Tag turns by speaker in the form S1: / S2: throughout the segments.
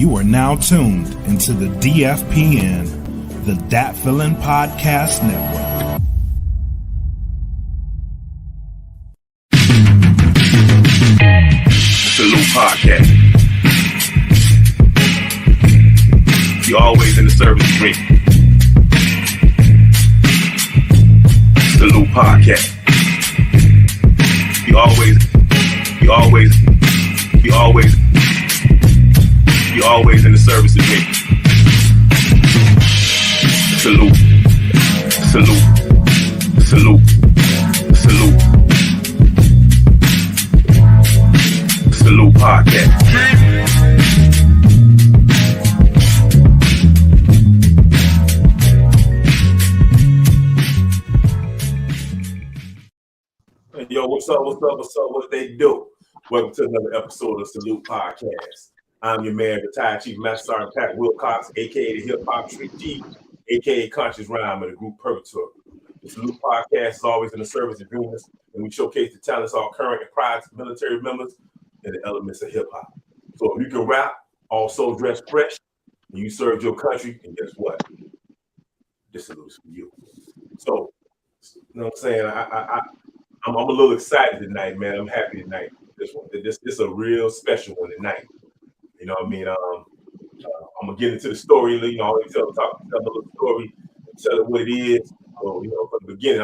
S1: You are now tuned into the DFPN, the Dat Feelin' Podcast Network.
S2: Salute Podcast. You always in the service of me. Salute Podcast. You always in the service of me. Salute. Salute Podcast. Yo, what's up? What they do? Welcome to another episode of Salute Podcast. I'm your man, retired Chief Master Sergeant Pat Wilcox, aka the Hip Hop Trick G, aka Conscious Rhyme of the group Purgatory. The Salute Podcast is always in the service of dreamers, and we showcase the talents of our current and prior military members and the elements of hip hop. So if you can rap, also dress fresh, and you served your country, and guess what? This salute's for you. So, you know what I'm saying? I'm a little excited tonight, man. I'm happy tonight. This is a real special one tonight. You know what I mean? I'm gonna get into the story. You know, I always tell a little story, tell it what it is. So, you know, from the beginning,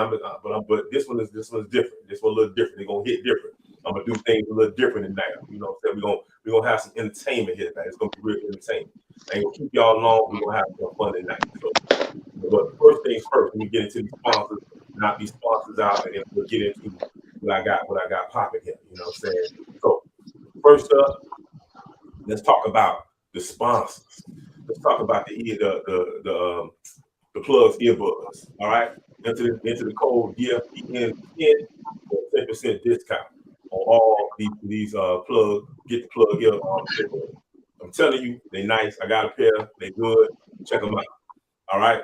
S2: but this one is different. This one a little different. They're gonna hit different. I'm gonna do things a little different tonight. You know what I'm saying? We're gonna have some entertainment here tonight. It's gonna be real entertainment. I ain't gonna keep y'all long. We're gonna have some fun tonight. So, but first things first, when we get into these sponsors, knock these sponsors out, and then we'll get into what I got popping here. You know what I'm saying? So first up, let's talk about the sponsors. Let's talk about the plugs earbuds. All right, into the code DFPN for 10% discount on all these plugs. Get the plug ear on. I'm telling you, they nice. I got a pair. They good. Check them out. All right.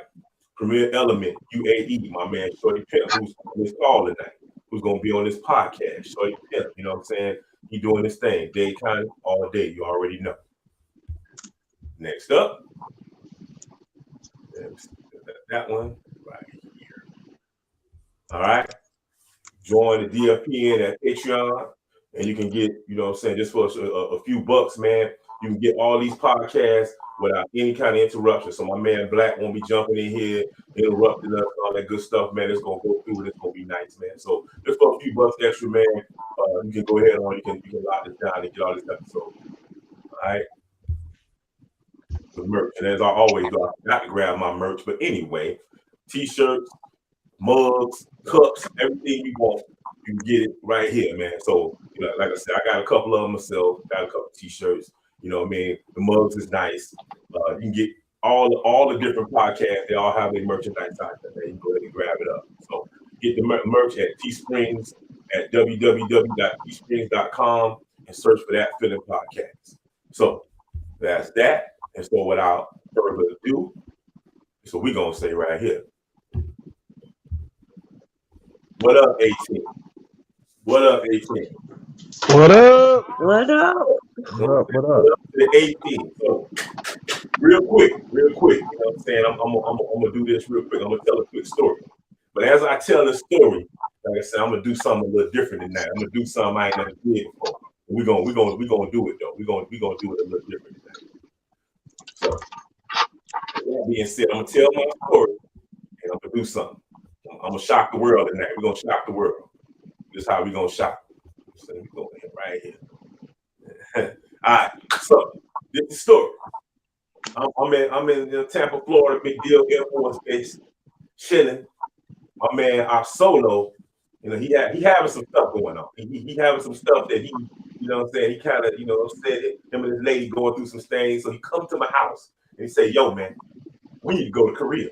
S2: Premier Element UAE, my man Shorty Pimp, who's on this call tonight, who's gonna be on this podcast. Shorty Pimp, you know what I'm saying? He doing this thing, day kind of all day. You already know. Next up, that one right here. All right. Join the DFPN at Patreon, and you can get, you know what I'm saying, just for a few bucks, man. You can get all these podcasts without any kind of interruption. So my man Black won't be jumping in here, interrupting us, all that good stuff, man. It's gonna go through. It's gonna be nice, man. So just for a few bucks extra, man, you can go ahead on. You can lock this down and get all this episode. All right. The merch, and as I always do, I forgot to grab my merch. But anyway, t-shirts, mugs, cups, everything you want, you can get it right here, man. So, you know, like I said, I got a couple of them myself. Got a couple of t-shirts. You know what I mean? The mugs is nice. You can get all the different podcasts. They all have their merchandise out there. Man. You can go ahead and grab it up. So get the merch at Teesprings at www.teesprings.com and search for that Feelin' Podcast. So that's that. And so without further ado, so we're gonna say right here. What up, 18? What up, 18?
S3: What up?
S4: What up?
S3: What up?
S2: To the 18. So real quick. You know what I'm saying? I'm gonna do this real quick. I'm gonna tell a quick story. But as I tell the story, like I said, I'm gonna do something a little different than that. I'm gonna do something I ain't never did before. We're gonna do it though. We're gonna do it a little different than that. So with that being said, I'm gonna tell my story and I'm gonna do something. I'm gonna shock the world tonight. We're gonna shock the world. This is how we're gonna shock. So we go right here. All right, so this is the story. I'm in Tampa, Florida, big deal Air Force Base, chilling. My man, our solo, you know, he having some stuff going on. He having some stuff that he, you know what I'm saying, he kind of, you know, said him and his lady going through some things. So he come to my house and he say, yo, man, we need to go to Korea.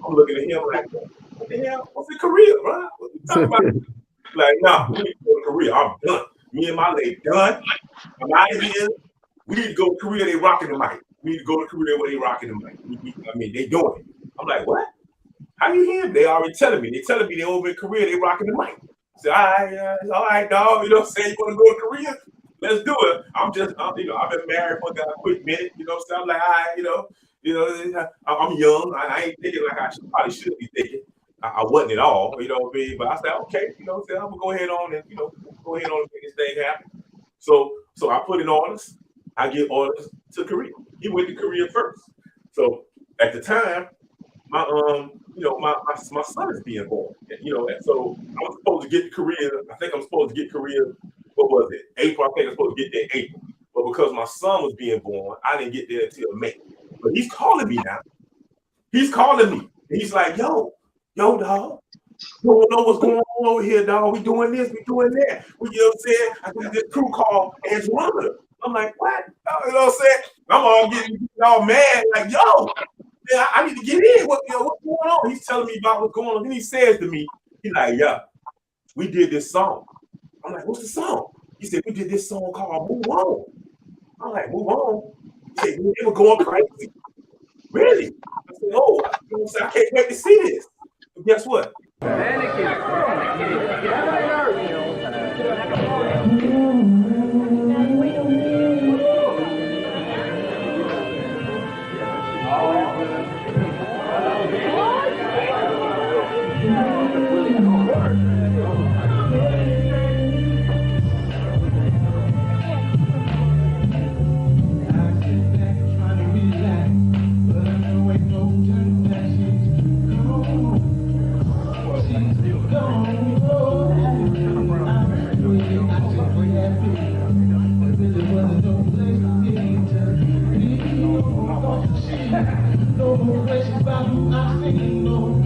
S2: I'm looking at him like, what the hell? What's in Korea, bro? What you talking about? Like, nah, we need to go to Korea. I'm done. Me and my lady done. I'm out of here. We need to go to Korea. They rocking the mic. We need to go to Korea where they rocking the mic. I mean, they doing it. I'm like, what? How you hear? They already telling me. They telling me they over in Korea. They rocking the mic. I said, all right, dog. You know what I'm saying? You want to go to Korea? let's do it. I've been married for a quick minute, so I'm like, all right, I'm young. I ain't thinking like I probably should be thinking. I wasn't at all, but I said, okay, I'm gonna go ahead on and, go ahead on and make this thing happen. So I put in orders. I get orders to Korea. He went to Korea first. So at the time, my son is being born, and so I was supposed to get to Korea. I think I'm supposed to get Korea. What was it? April. I think I'm supposed to get there in April. But because my son was being born, I didn't get there until May. But he's calling me now. He's calling me. He's like, yo, dog. You don't know what's going on over here, dog. We doing this, we doing that. You know what I'm saying? I got this crew called Andromeda. I'm like, what? You know what I'm saying? I'm all getting all mad, like, yo, man, I need to get in. What's going on? He's telling me about what's going on. Then he says to me, he's like, yeah, we did this song. I'm like, what's the song? He said, we did this song called Move On. I'm like, Move On? He said, they were going crazy. Really? I said, oh, I can't wait to see this. But guess what?
S4: I'm not having you on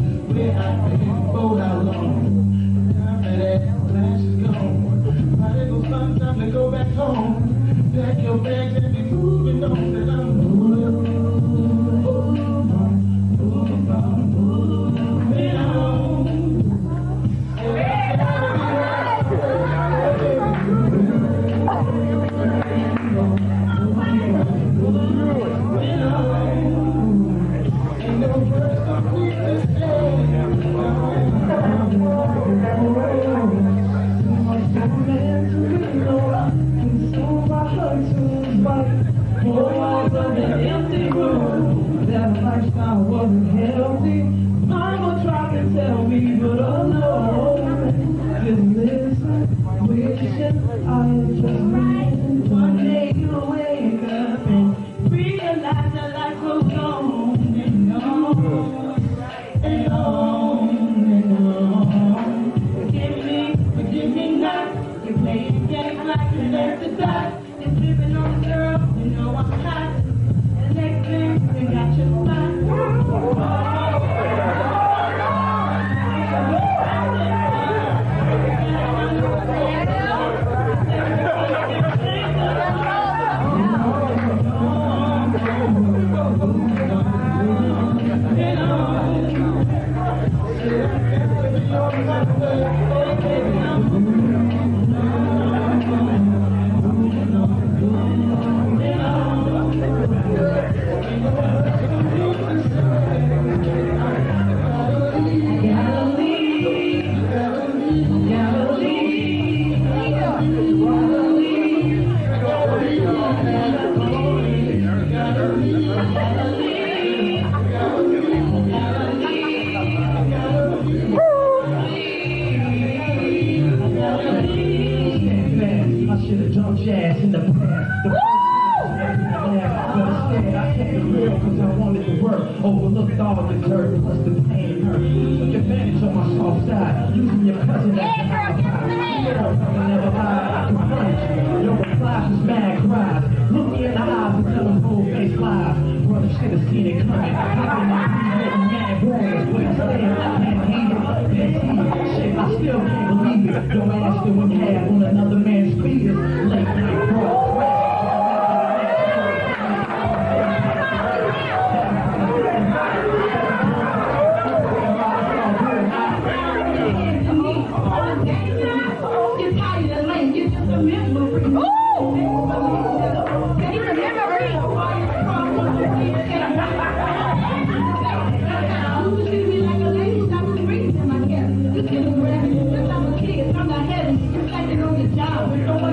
S4: the job.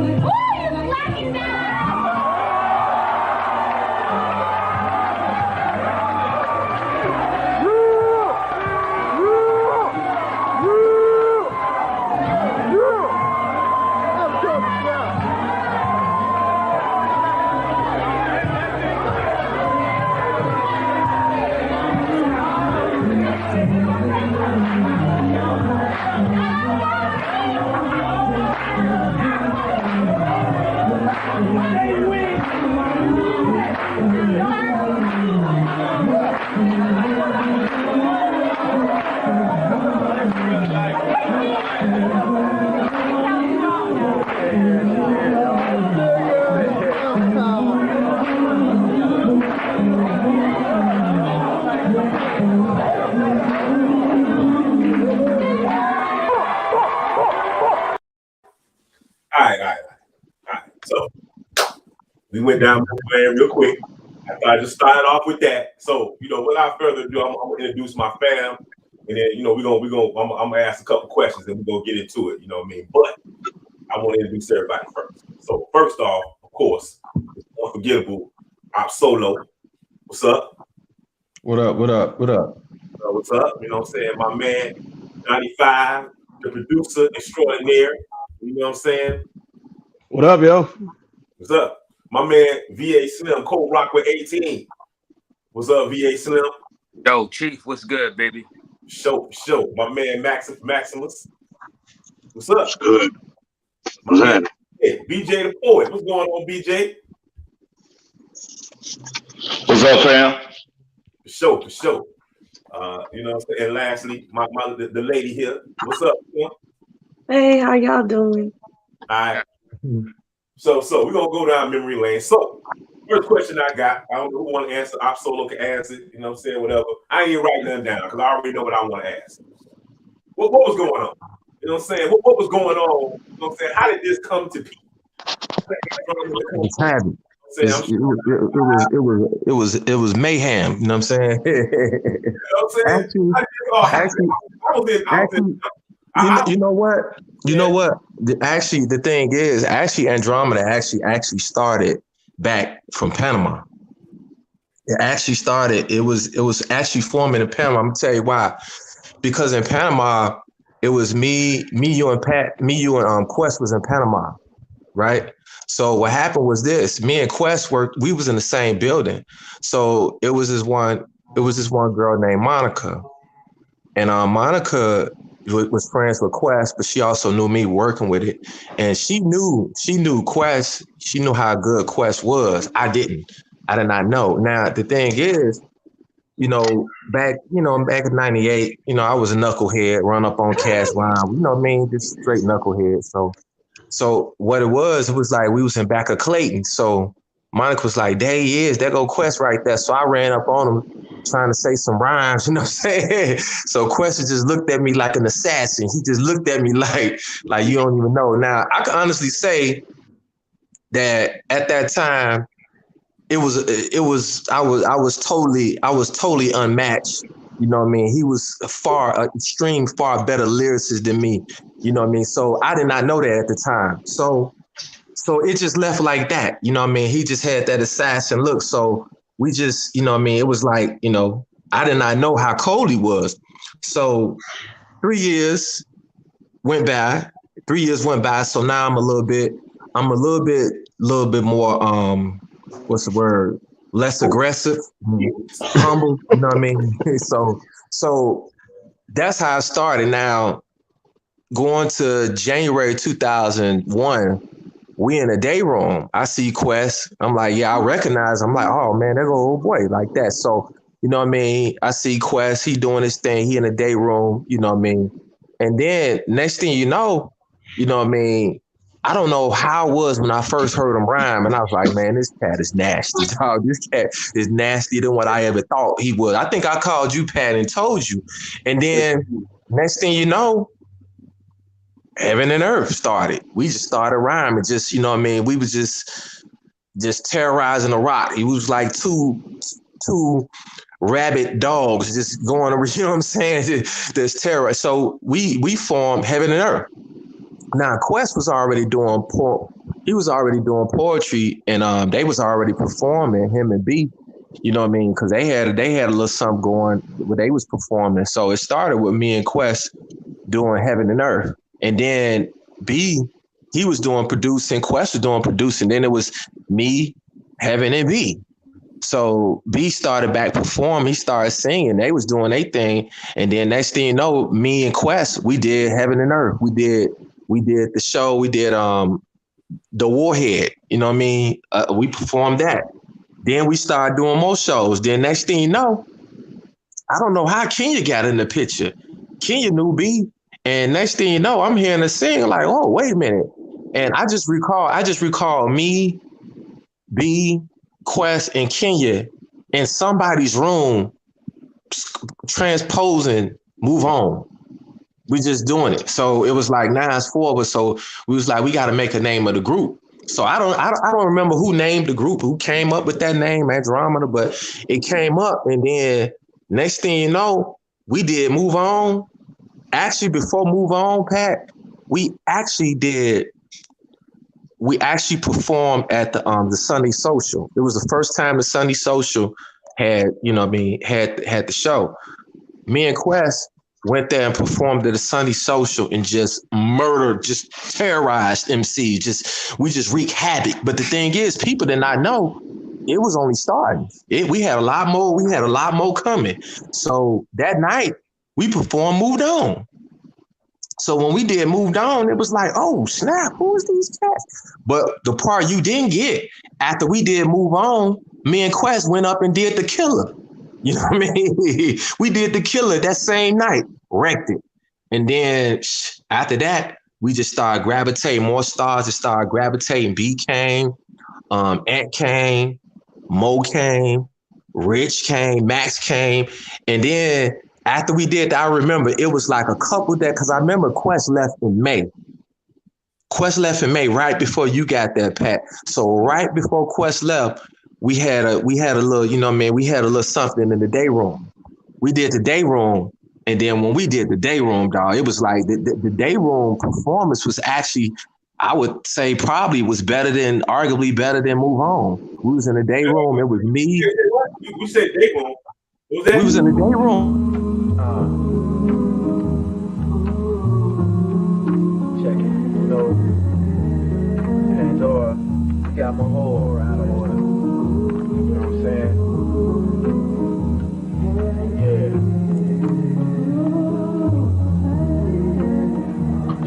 S2: All right. So we went down man real quick. I thought I just started off with that. So, without further ado, I'm gonna introduce my fam, and then I'm gonna ask a couple questions and we're gonna get into it, you know what I mean? But I want to introduce everybody first. So first off, of course, unforgettable, Op Solo. What's up?
S4: What up?
S2: What's up? You know what I'm saying? My man, 95, the producer extraordinaire. You know what I'm saying?
S3: What up, yo?
S2: What's up? My man, VA Slim, co-rock with 18. What's up, VA Slim?
S5: Yo, Chief, what's good, baby?
S2: Show. My man, Maximus. What's up?
S6: What's good? What's happening?
S2: Hey, BJ the Poet. What's going on, BJ?
S6: What's up, fam?
S2: For sure. You know what I'm saying? And lastly, the lady here. What's up?
S7: Hey, how y'all doing?
S2: All right. So we're gonna go down memory lane. So first question I got, I don't know who want to answer. Op Solo can answer, you know what I'm saying, whatever. I ain't writing nothing down because I already know what I want to ask. What was going on? You know what I'm saying? What was going on? You know what I'm saying? How did this come to be?
S4: It's happening. It was mayhem. You know what I'm saying?
S2: You know what I'm saying?
S4: You know what? You know what? The thing is, Andromeda actually started back from Panama. It actually started. It was actually forming in Panama. I'm gonna tell you why. Because in Panama, it was me, you, and Quest was in Panama, right? So what happened was this: me and Quest worked. We was in the same building. So it was this one girl named Monica, and Monica was friends with Quest, but she also knew me working with it, and she knew Quest. She knew how good Quest was. I did not know. Now the thing is, back in '98, I was a knucklehead, run up on cash line. You know what I mean? Just straight knucklehead. So what it was like we was in back of Clayton. So Monica was like, there he is. There go Quest right there. So I ran up on him trying to say some rhymes, you know what I'm saying? So Quest just looked at me like an assassin. He just looked at me like you don't even know. Now, I can honestly say that at that time, I was totally unmatched. You know what I mean? He was far better lyricist than me. You know what I mean? So I did not know that at the time. So it just left like that. You know what I mean? He just had that assassin look. So we just, you know what I mean? It was like, I did not know how cold he was. So 3 years went by. So now I'm a little bit more, what's the word? Less aggressive, humble, you know what I mean? So that's how I started. Now, going to January 2001, we in a day room. I see Quest. I'm like, yeah, I recognize. I'm like, oh man, there go old boy like that. So, you know what I mean? I see Quest. He doing his thing. He in a day room. You know what I mean? And then next thing you know what I mean? I don't know how it was when I first heard him rhyme, and I was like, man, this cat is nasty, dog. This cat is nastier than what I ever thought he was. I think I called you, Pat, and told you. And then next thing you know, Heaven and Earth started. We just started rhyming. Just, you know what I mean? We was just terrorizing the rock. It was like two rabid dogs just going over, you know what I'm saying? There's terror. So we formed Heaven and Earth. Now Quest was already doing poetry, and they was already performing, him and B. You know what I mean? Because they had a little something going where they was performing. So it started with me and Quest doing Heaven and Earth. And then B, he was doing producing, Quest was doing producing. Then it was me, Heaven, and B. So B started back performing. He started singing. They was doing their thing. And then next thing you know, me and Quest, we did Heaven and Earth. We did the show. We did the Warhead. You know what I mean? We performed that. Then we started doing more shows. Then next thing you know, I don't know how Kenya got in the picture. Kenya knew B. And next thing you know, I'm hearing her sing like, oh, wait a minute. And I just recall me, B, Quest, and Kenya in somebody's room transposing Move On. We just doing it. So it was like 9 is 4 of us. So we was like, we got to make a name of the group. So I don't remember who named the group, who came up with that name, Andromeda, but it came up. And then next thing you know, we did Move On. Actually, before Move On, Pat, we actually performed at the Sunday Social. It was the first time the Sunday Social had the show. Me and Quest went there and performed at the Sunday Social and just murdered, just terrorized MCs. We just wreaked havoc. But the thing is, people did not know it was only starting. We had a lot more. We had a lot more coming. So that night we performed Moved On. So when we did Moved On, it was like, oh snap, who is these cats? But the part you didn't get, after we did Move On, me and Quest went up and did The Killer. You know what I mean? We did The Killer that same night, wrecked it. And then after that, we just started gravitating. More stars that started gravitating. B came, Ant came, Mo came, Rich came, Max came. And then after we did that, I remember it was like a couple that, because I remember Quest left in May. Quest left in May right before you got there, Pat. So right before Quest left, we had a little, we had a little something in the day room. We did the day room. And then when we did the day room, dog, it was like the day room performance was actually, I would say probably was arguably better than Move On. We was in the day room. It was me.
S2: You said day room. What was that?
S4: We was in the day room.
S8: Check it. Pandora got my whole out of order. You know what I'm saying?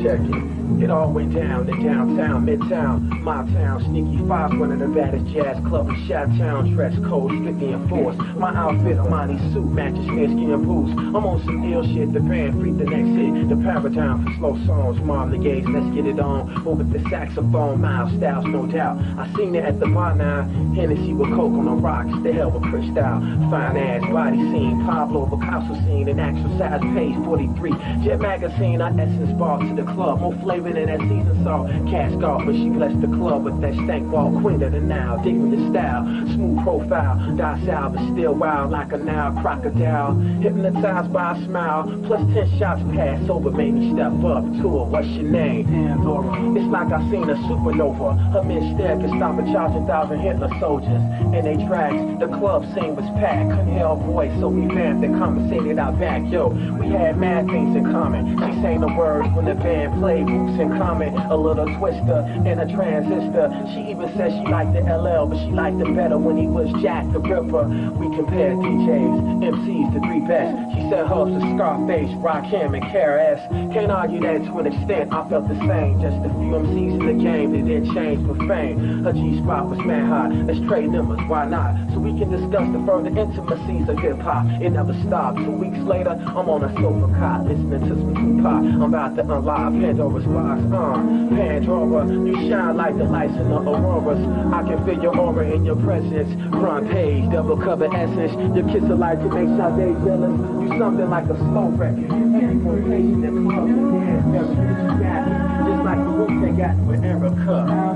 S8: Yeah. Check it. Get all the way down to downtown, midtown, my town, Sneaky Five, one of the baddest jazz clubs in Chi-Town, dress code strictly enforced. My outfit, Armani suit, matches snakeskin boots. I'm on some ill shit, the band freak the next hit, the paradigm for slow songs, Marvin Gaye, let's get it on. Over the saxophone, Miles Styles, no doubt. I seen it at the bar now, Hennessy with coke on the rocks, the hell with Cristal, fine ass body scene, Pablo Picasso scene, an actual size page 43. Jet magazine, I essence bars to the club, more flavor than that season saw. Cask off, but she blessed the club with that stank ball queen of the now. Digging the style, smooth profile, docile but still wild like a Nile crocodile. Hypnotized by a smile, plus 10 shots passed over, made me step up to her. What's your name? Pandora. It's like I seen a supernova. Her misstep could stop and charge 1,000 Hitler soldiers. And they tracks, the club scene was packed. Couldn't hear her voice, so we vamped and conversated out back. Yo, we had mad things in common. She sang the words when the band played. Roots in common, a little twister and a transistor. She even said she liked the LL, but she liked him better when he was Jack the Ripper. We compared DJs, MCs to 3 best. She said hubs to Scarface, Rakim, and KRS. Can't argue that to an extent, I felt the same. Just a few MCs in the game that didn't change for fame. Her G-spot was man hot, let's trade numbers, why not? So we can discuss the further intimacies of hip-hop. It never stopped. 2 weeks later, I'm on a sofa cot, listening to some Tupac. I'm about to unlock Pandora's box. Pandora, you shine like the lights in the auroras. I can feel your aura in your presence. Front page, double cover essence. Your kiss of light to make Sade jealous. You something like a slow record. Teleportation in clubs and dance just like the roots they got with Erica.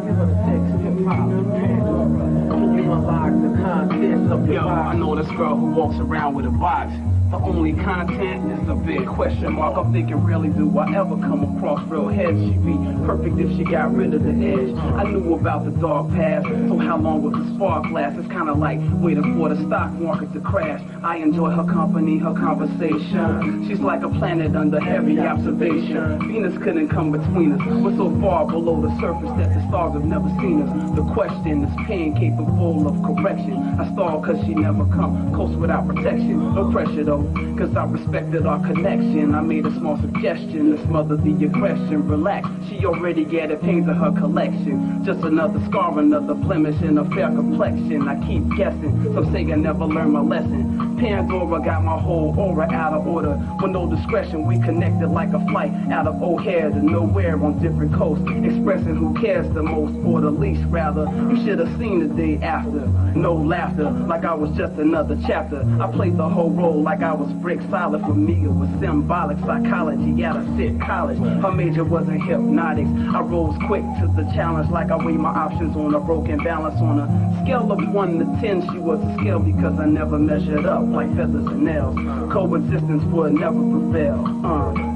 S8: Give her the sex hip-hop. Pandora, can you unlock the contents of your box? I know this girl who walks around with a box. The only content is a big question mark. I'm thinking, really, do I ever come across real heads? She'd be perfect if she got rid of the edge. I knew about the dark past, so how long would the spark last? It's kind of like waiting for the stock market to crash. I enjoy her company, her conversation. She's like a planet under heavy observation. Venus couldn't come between us. We're so far below the surface that the stars have never seen us. The question is pain capable of correction. I stall cause she never come close without protection. No pressure though, cause I respected our connection. I made a small suggestion to smother the aggression. Relax, she already gathered pains of her collection. Just another scar, another blemish in a fair complexion. I keep guessing, some say I never learned my lesson. Pandora got my whole aura out of order. With no discretion, we connected like a flight out of O'Hare to nowhere on different coasts. Expressing who cares the most, or the least rather. You should have seen the day after. No laughter, like I was just another chapter. I played the whole role like I was brick solid. For me, it was symbolic psychology at a sick college. Her major wasn't hypnotics. I rose quick to the challenge like I weighed my options on a broken balance. On a scale of 1 to 10, she was a scale because I never measured up like feathers and nails. Coexistence would never prevail.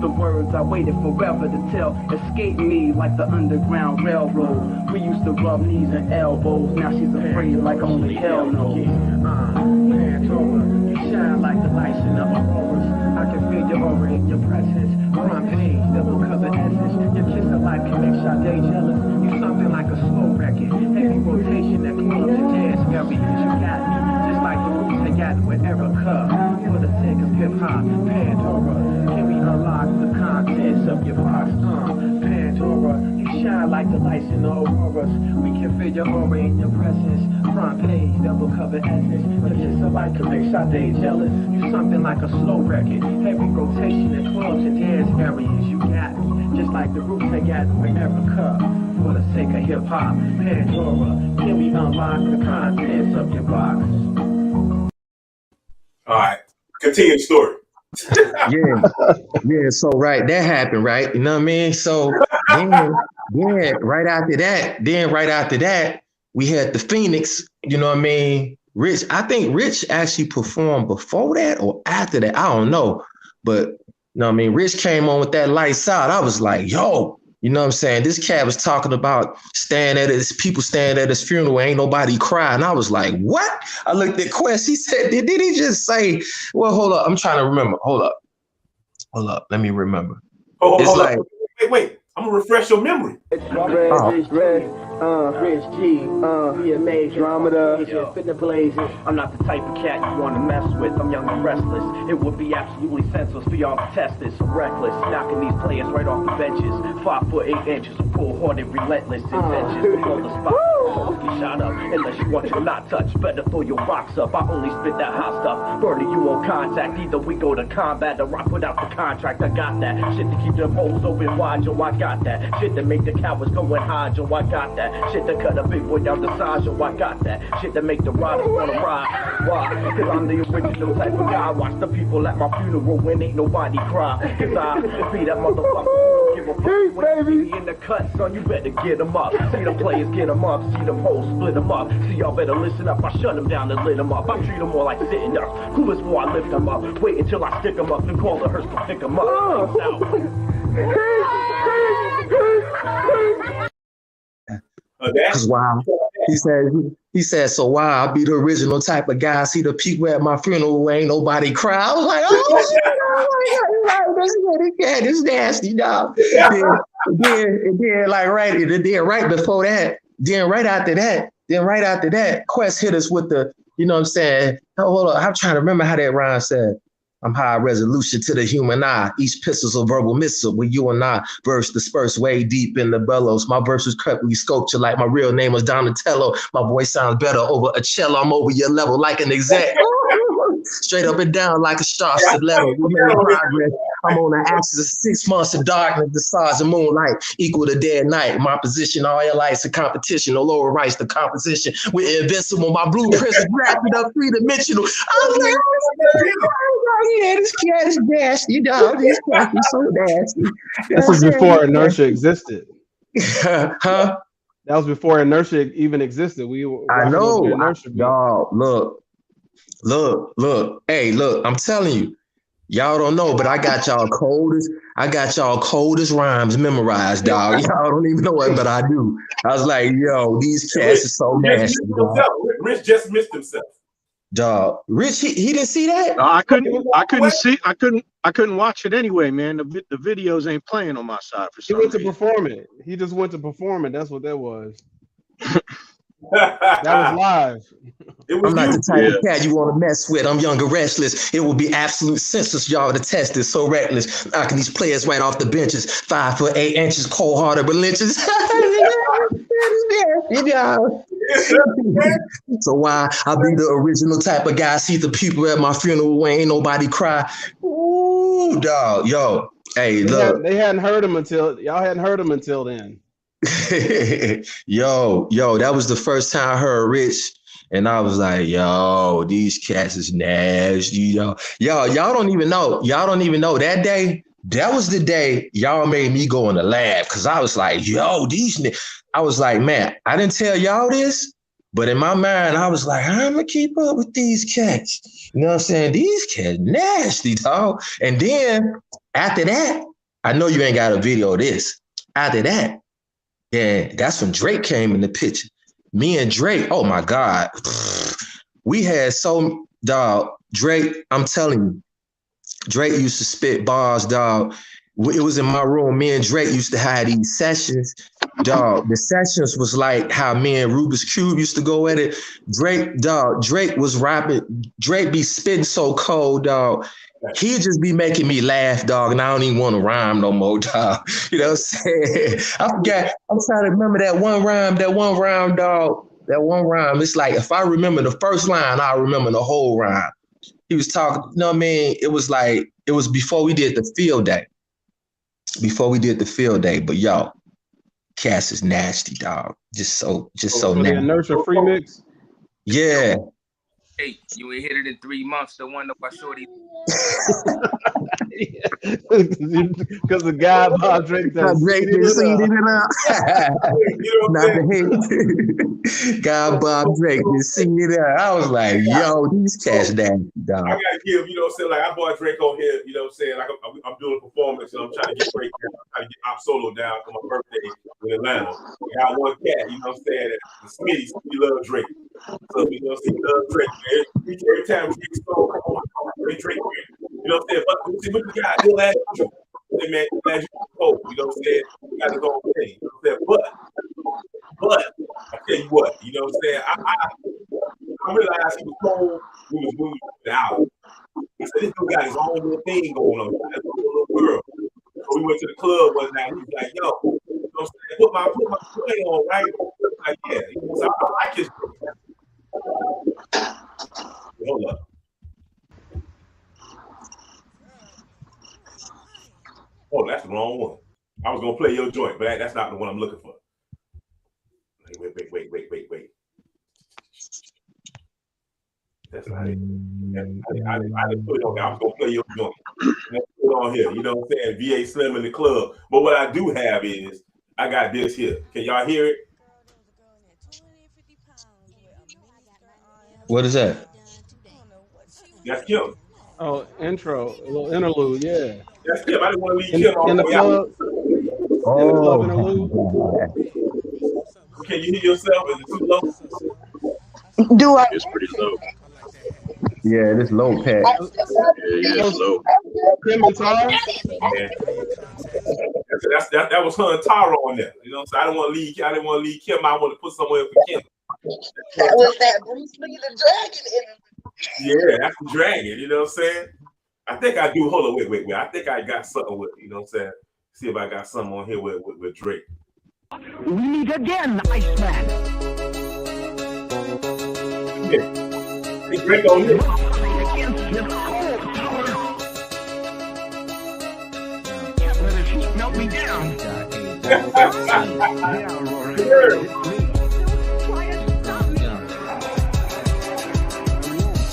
S8: The words I waited forever to tell escaped me like the Underground Railroad. We used to rub knees and elbows. Now she's afraid like only hell knows. Pandora, you shine like the lights in the auroras. I can feel your aura in your presence. Front page, double cover essence. Your kiss of life can make Sade jealous. You something like a slow record. Heavy rotation that clubs and dance areas. You got me, just like the roots they got with Erica. For the sake of hip hop, Pandora, can we unlock the contents of your box? Pandora, you shine like the lights in the auroras. We can feel your aura in your presence. Front page, double cover essence. Your kiss of life can make Sade jealous. You something like a slow record. Heavy rotation at clubs and dance areas. You got me, just like the roots they got with Erica. For the sake of hip hop, Pandora, can we unlock the contents of your box?
S2: All right, continue the story.
S4: Yeah. So right, that happened, right? You know what I mean? So then right after that, we had the Phoenix. You know what I mean? Rich. I think Rich actually performed before that or after that. I don't know, but you know what I mean? Rich came on with that Lights Out. I was like, yo. You know what I'm saying? This cat was talking about people standing at his funeral, ain't nobody crying. I was like, what? I looked at Quest. He said, did he just say, well, hold up. I'm trying to remember. Hold up. Let me remember.
S2: Hold up. Wait. I'm going to refresh your memory.
S8: Rich G, we have made Andromeda, fitting blazes. I'm not the type of cat you want to mess with. I'm young and restless. It would be absolutely senseless for y'all to test this. I'm reckless, knocking these players right off the benches. 5 foot 8 inches, cold-hearted, relentless intentions. Below the spot, so get shot up. Unless you want you not touch, better throw your rocks up. I only spit that hot stuff, burning you on contact. Either we go to combat or I put out the contract. I got that shit to keep them holes open wide, yo, I got that shit to make the cowards go and hide, yo, I got that. Shit to cut a big boy down the side, yo, I got that. Shit to make the riders wanna ride. Why? Cause I'm the original type of guy. Watch the people at my funeral when ain't nobody cry. Cause I be that motherfucker. Give a fuck when you see me in the cut, son, you better get them up. See the players get them up, see them hoes split them up. See y'all better listen up, I shut them down and lit them up. I treat them more like sitting ducks. Cool as more, I lift them up. Wait until I stick them up, then call the hearse to pick them up.
S4: Cause wow, he said, so why I be the original type of guy. See the people at my funeral, ain't nobody cry. I was like, oh shit, this nasty dog. Right before that, right after that, Quest hit us with the, you know what I'm saying? Hold on, I'm trying to remember how that rhyme said. I'm high resolution to the human eye. Each pistol's a verbal missile. When you and I verse disperse way deep in the bellows. My verse was correctly sculptured like my real name was Donatello. My voice sounds better over a cello. I'm over your level like an exact. Straight up and down like a star stiletto. We made progress. I'm on the axis of 6 months of darkness, the stars and moonlight equal to day and night. My position, all your lights, a competition, no lower rights, the composition. We're invincible. My blueprints is wrapped up three-dimensional. I was like, oh, yeah, this cat is nasty, dog. This cat is so nasty.
S3: This was before inertia existed.
S4: Huh?
S3: That was before inertia even existed.
S4: I know. Dog, look. Hey, look, I'm telling you. Y'all don't know, but I got y'all coldest rhymes memorized, dog. Y'all don't even know it, but I do. I was like, yo, these cats are so nasty.
S2: Rich just missed himself.
S4: Dog. Rich, he didn't see that?
S9: No, I couldn't watch it anyway, man. The videos ain't playing on my side for some reason.
S3: He went to perform it. He just went to perform it. That's what that was. That was live.
S4: I'm not the type of cat you want to mess with. I'm young and restless. It would be absolute senseless, y'all, to test this. So reckless, knocking these players right off the benches. 5 foot 8 inches, cold-hearted, relentless. So why I be the original type of guy, see the people at my funeral when ain't nobody cry. Ooh, dog, yo. Hey, look.
S3: They hadn't heard him until y'all hadn't heard him until then.
S4: yo, that was the first time I heard Rich. And I was like, yo, these cats is nasty, yo. Y'all don't even know. Y'all don't even know that day. That was the day y'all made me go in the lab because I was like, yo, I was like, man, I didn't tell y'all this, but in my mind, I was like, I'm gonna keep up with these cats. You know what I'm saying? These cats nasty, dog. And then after that, I know you ain't got a video of this. After that, yeah, that's when Drake came in the picture. Me and Drake, oh my God. We had dog, Drake, I'm telling you, Drake used to spit bars, dog. It was in my room. Me and Drake used to have these sessions, dog. The sessions was like how me and Rubik's Cube used to go at it. Drake was rapping. Drake be spitting so cold, dog. He'd just be making me laugh, dog, and I don't even want to rhyme no more, dog. You know what I'm saying? I forgot. I'm trying to remember that one rhyme, dog. That one rhyme. It's like if I remember the first line, I'll remember the whole rhyme. He was talking, you know what I mean? It was before we did the field day. But yo, Cass is nasty, dog. Just so nasty.
S3: The Inertia free mix?
S4: Yeah.
S5: Hey, you ain't hit it in 3 months. The one that I shorty.
S3: Because the guy Bob Drake does.
S4: Drake been seeding it up. Not the hate. God Bob Drake been seeding it up. I was like, yo, these cats nasty, dog.
S2: I gotta give, you know what I'm saying? Like I brought Drake on here, you know what I'm saying? Like I'm doing a performance and I'm trying to get Drake down. I'm trying to get Op Solo down for my birthday in Atlanta. I got one cat, you know what I'm saying? The Smitty loves Drake. So you know what I'm saying? He loves Drake. Every time Drake song come on, Drake. You know what I'm saying? But see what you got, he'll ask you. Hey man, glad you cold. You know what I'm saying? You got his own thing. You know what I'm saying? But I tell you what, you know what I'm saying? I realized he was cold when he was moving the album. He said this dude got his own little thing going on. That's a little girl. So we went to the club one night. He was like, yo, you know what I'm saying? Put my play on, right? Like, yeah. So I like his girl. Hold up. Oh, that's the wrong one. I was gonna play your joint, but that's not the one I'm looking for. Wait. That's not it. I didn't put it on there. I was gonna play your joint. Let's put it on here. You know what I'm saying? VA Slim in the club. But what I do have is I got this here. Can y'all hear it?
S4: What is that?
S2: That's Kim.
S3: Oh, intro, a little interlude, yeah.
S2: That's Kim. I didn't want to leave Kim all the way out.
S3: Oh, interlude.
S2: Can you hear yourself? Is it too low?
S7: Do I?
S9: It's pretty low.
S4: Yeah, this low pat.
S9: Yeah, it's low.
S3: Kim and Tara?
S2: Yeah. That was her and Tara on there. You know, so I didn't want to leave Kim. I want to put somewhere for Kim.
S7: That was that Bruce Lee the Dragon interview.
S2: Yeah, that's the dragon, you know what I'm saying? I think I do. Hold on, wait. I think I got something with, you know what I'm saying? See if I got something on here with Drake.
S8: We meet again, Iceman.
S2: Yeah. Hey, Drake on here.
S8: Let his heat melt me down.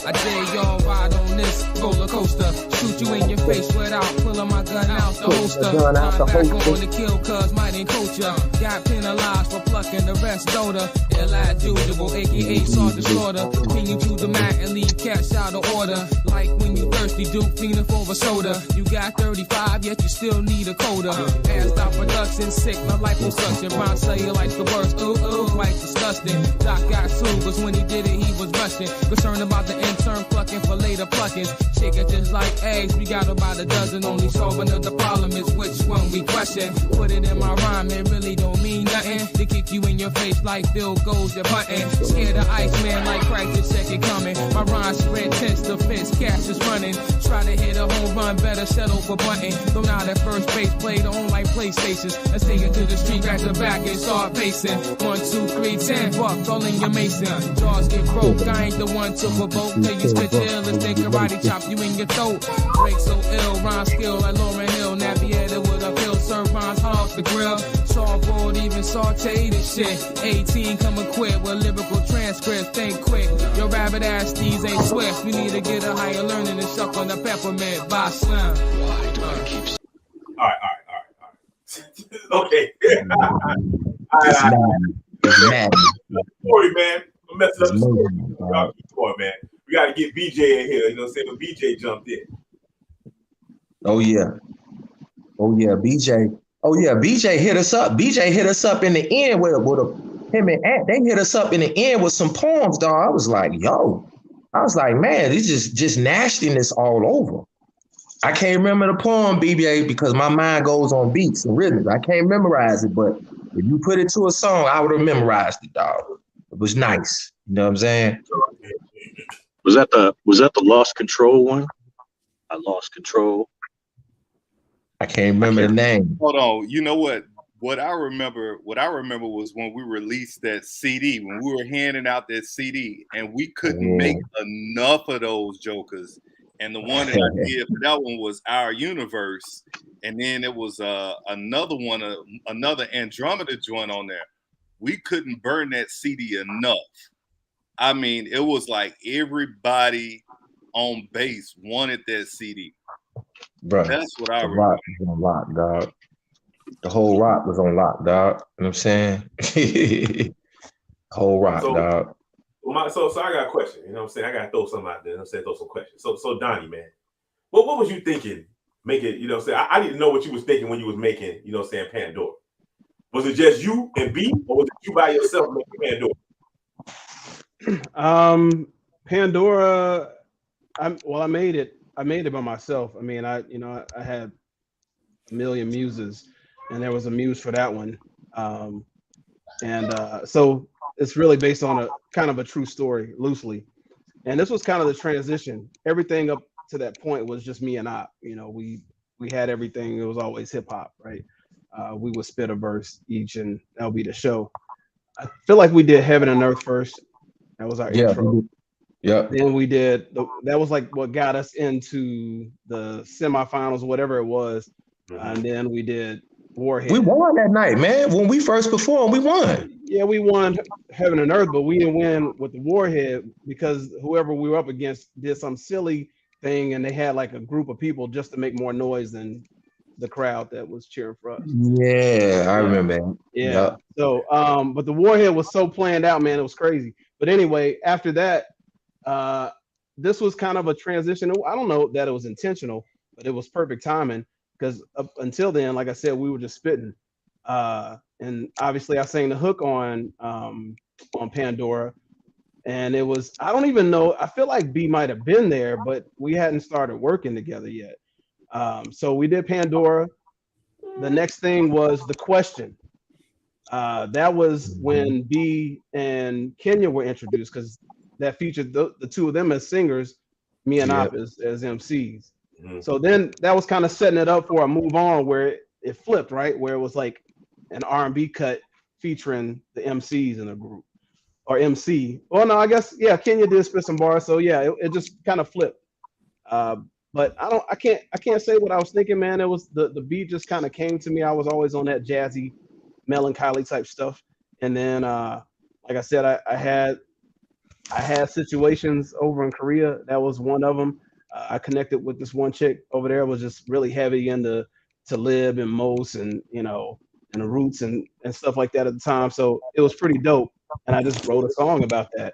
S10: I dare y'all ride on this roller coaster. Shoot you in your face without pulling my gun out the holster. I'm back on the kill cause might ain't culture. Got penalized for plucking the rest soda. L.I. Judible, aka Sergeant Slaughter. Pin you to the mat and leave cats out of order. Like when you thirsty, Duke feeling for a soda. You got 35, yet you still need a coda. Passed out production, sick, my liposuction. Ron cellulite the worst, ooh, like disgusting. Doc got sued, cause when he did it, he was rushing. Concerned about the intern plucking for later pluckings. Chicken just like eggs, we got about a dozen. Only solving of the problem is which one we question. Put it in my rhyme, it really don't mean nothing. They kick you in your face like Bill goes your button. Scared of Iceman like Christ is second coming. My rhyme spread tense defense, cash is running. running. Try to hit a home run, better settle for bunting. Don't out at first base, play the on like PlayStations. Let's take it to the street, back to back and start pacing. 1, 2, 3, 10 bucks, all in your mason. Jaws get broke, I ain't the one to provoke. Till you spit ill and think karate chop you in your throat. Break so ill, rhyme skill like Lauryn Hill. Nappy headed with a pill, serve rhymes hard off the grill. Softboard, even sauteed and shit. 18 come equipped with lyrical transcripts. Think quick, your rabbit ass steeds ain't swift. You need to get a higher learning and suck on the peppermint by Slim.
S2: All right. Okay. Story, man. I'm messing up the story. Y'all keep going, man. We got to get BJ in here. You know what I'm saying? When BJ jumped in.
S4: Oh yeah, BJ. Oh yeah, BJ hit us up. BJ hit us up in the end with him and Ant. They hit us up in the end with some poems, dog. I was like, man, it's just nastiness all over. I can't remember the poem, BJ, because my mind goes on beats and rhythms. I can't memorize it, but if you put it to a song, I would have memorized it, dog. It was nice. You know what I'm saying?
S9: Was that the Lost Control one? I lost control.
S4: I can't remember the name.
S11: Hold on. You know what? What I remember was when we released that CD, when we were handing out that CD, and we couldn't make enough of those jokers. And the one that I did for that one was Our Universe. And then it was another one, another Andromeda joint on there. We couldn't burn that CD enough. I mean, it was like everybody on base wanted that CD.
S4: Bro,
S11: that's what I remember.
S4: Rock was on lock, dog. The whole rock was on lock, dog. You know what I'm saying? Whole rock, dog.
S2: So I got a question. You know what I'm saying? I got to throw something out there. You know what I'm saying? Throw some questions. So Donnie, man, what was you thinking making, you know what I'm saying? I didn't know what you was thinking when you was making, you know what I'm saying, Pandora. Was it just you and B, or was it you by yourself making Pandora?
S3: Pandora, I made it by myself. I mean, I had a million muses, and there was a muse for that one. So it's really based on a kind of a true story, loosely. And this was kind of the transition. Everything up to that point was just me and I. You know, we had everything. It was always hip hop, right? We would spit a verse each, and that'll be the show. I feel like we did Heaven and Earth first. That was our intro.
S4: Yeah.
S3: Then we did that was like what got us into the semifinals, whatever it was. And then we did Warhead.
S4: We won that night, man. When we first performed, we won.
S3: Yeah, we won Heaven and Earth, but we didn't win with the Warhead because whoever we were up against did some silly thing, and they had like a group of people just to make more noise than the crowd that was cheering for us.
S4: Yeah, I remember.
S3: Yeah.
S4: Yep.
S3: So, but the Warhead was so planned out, man. It was crazy. But anyway, after that, this was kind of a transition. I don't know that it was intentional, but it was perfect timing because up until then, like I said, we were just spitting. And obviously, I sang the hook on Pandora, and it was, I don't even know. I feel like B might have been there, but we hadn't started working together yet. So we did Pandora. The next thing was The Question. That was when B and Kenya were introduced because that featured the two of them as singers, me and Op as MCs. So then that was kind of setting it up for a move on where it flipped, right? Where it was like an R&B cut featuring the MCs in the group or MC. Well, no, I guess, yeah, Kenya did spit some bars. So yeah, it just kind of flipped. But I can't say what I was thinking, man. It was the beat just kind of came to me. I was always on that jazzy, melancholy type stuff. And then, like I said, I had situations over in Korea. That was one of them. I connected with this one chick over there, was just really heavy into Talib and Mos and, you know, and the Roots and stuff like that at the time. So it was pretty dope. And I just wrote a song about that.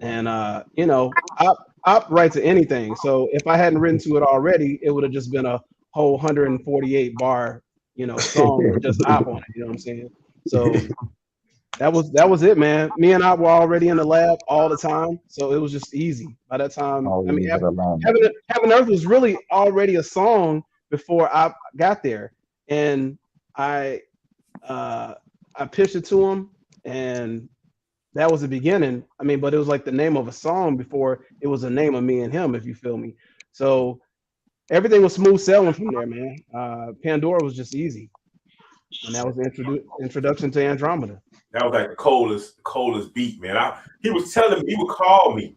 S3: And, you know, Op writes anything. So if I hadn't written to it already, it would have just been a whole 148 bar, you know, song with just Op on it. You know what I'm saying? So that was it, man. Me and Op were already in the lab all the time, so it was just easy. By that time, I mean, Heaven Earth was really already a song before I got there, and I pitched it to him, and that was the beginning. I mean, but it was like the name of a song before it was the name of me and him, if you feel me. So everything was smooth sailing from there, man. Pandora was just easy, and that was the introduction to Andromeda.
S2: That was like the coldest beat, man. He was telling me, he would call me.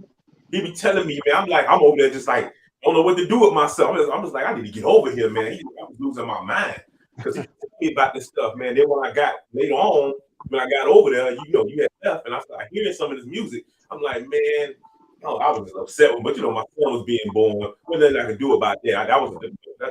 S2: He be telling me, man, I'm over there just like, I don't know what to do with myself. I'm just like, I need to get over here, man. I was losing my mind because he told me about this stuff, man. Then when I got later on, when I got over there, you had left, and I started hearing some of this music. I'm like, man, I was upset, but my son was being born. What nothing I could do about that.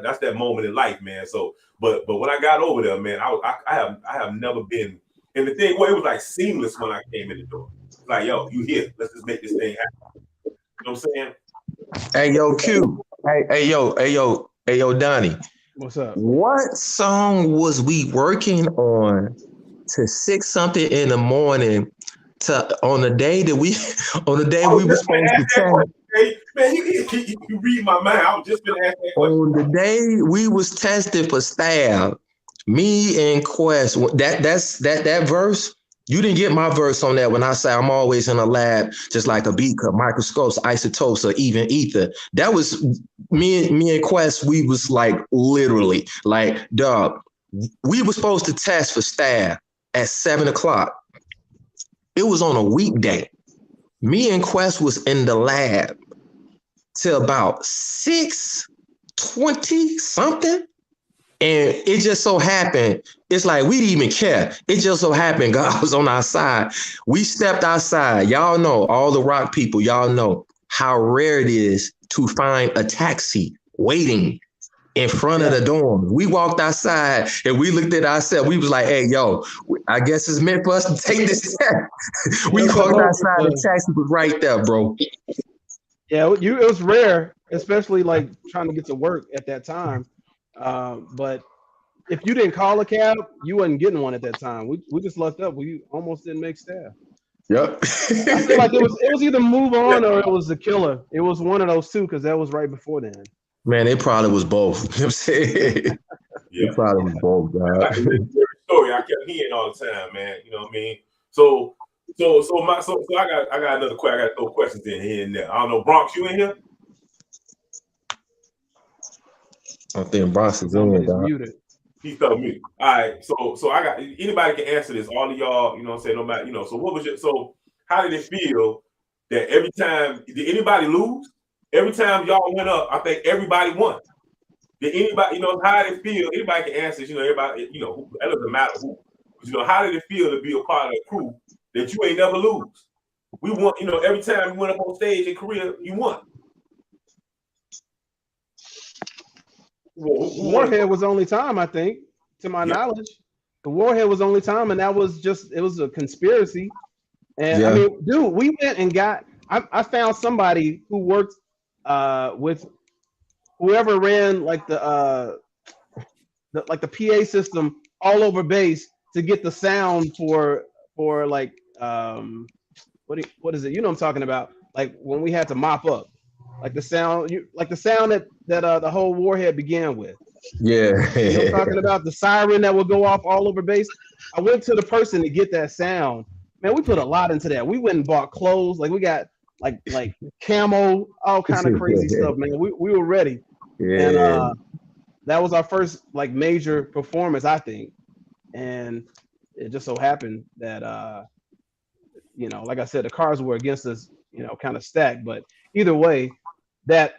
S2: That's that moment in life, man. So, but when I got over there, man, I have never been. And the thing, it was like seamless when I came in the door. It's like, yo, you here? Let's just make this thing happen. You know what I'm saying?
S4: Hey, yo, Q. Hey, yo, Donnie.
S3: What's up?
S4: What song was we working on to 6 something in the morning on the day we were supposed to test?
S2: Man, you read my mind. I was just gonna ask that question.
S4: On the day we was tested for staff, me and Quest, that verse. You didn't get my verse on that when I say I'm always in a lab, just like a beat cut, microscopes, isotopes, or even ether. That was me and Quest. We was like literally like, dog. We were supposed to test for staff at 7:00. It was on a weekday. Me and Quest was in the lab till about 6:20 something. And it just so happened, it's like we didn't even care. It just so happened God was on our side. We stepped outside. Y'all know, all the rock people, y'all know how rare it is to find a taxi waiting in front of the dorm. We walked outside and we looked at ourselves. We was like, hey, yo, I guess it's meant for us to take this test. We walked outside, the taxi was right there, bro.
S3: Yeah, it was rare, especially like trying to get to work at that time. But if you didn't call a cab, you wasn't getting one at that time. We just lucked up. We almost didn't make staff.
S4: Yep.
S3: I feel like it was either Move On or it was The Killer. It was one of those two because that was right before then.
S4: Man, it probably was both. You know what I'm saying?
S2: Yeah.
S4: It probably was both, God.
S2: Story I kept hearing all the time, man. You know what I mean? So I got another question. I got to throw questions in here and there. I don't know, Bronx, you in here?
S4: I think Bronx is in there, dog.
S2: He's still muted. All right, so I got anybody can answer this. All of y'all, you know what I'm saying, no matter, so what was how did it feel that every time did anybody lose? Every time y'all went up, I think everybody won. Did anybody, how did it feel? Anybody can answer this, everybody, that doesn't matter who. But, how did it feel to be a part of a crew that you ain't never lose? We won, every time we went up on stage in Korea, you won.
S3: Warhead was only time, I think, to my knowledge. The Warhead was only time, and that was it was a conspiracy. And I mean, dude, we went and I found somebody who worked with whoever ran like the PA system all over base to get the sound for like what is it? You know what I'm talking about? Like when we had to mop up. Like the sound that the whole Warhead began with.
S4: Yeah.
S3: You know what I'm talking about? The siren that would go off all over base. I went to the person to get that sound. Man, we put a lot into that. We went and bought clothes. Like we got like camo, all kind of crazy stuff, man. We were ready. Yeah. And that was our first like major performance, I think. And it just so happened that like I said, the cards were against us, kind of stacked. But either way, that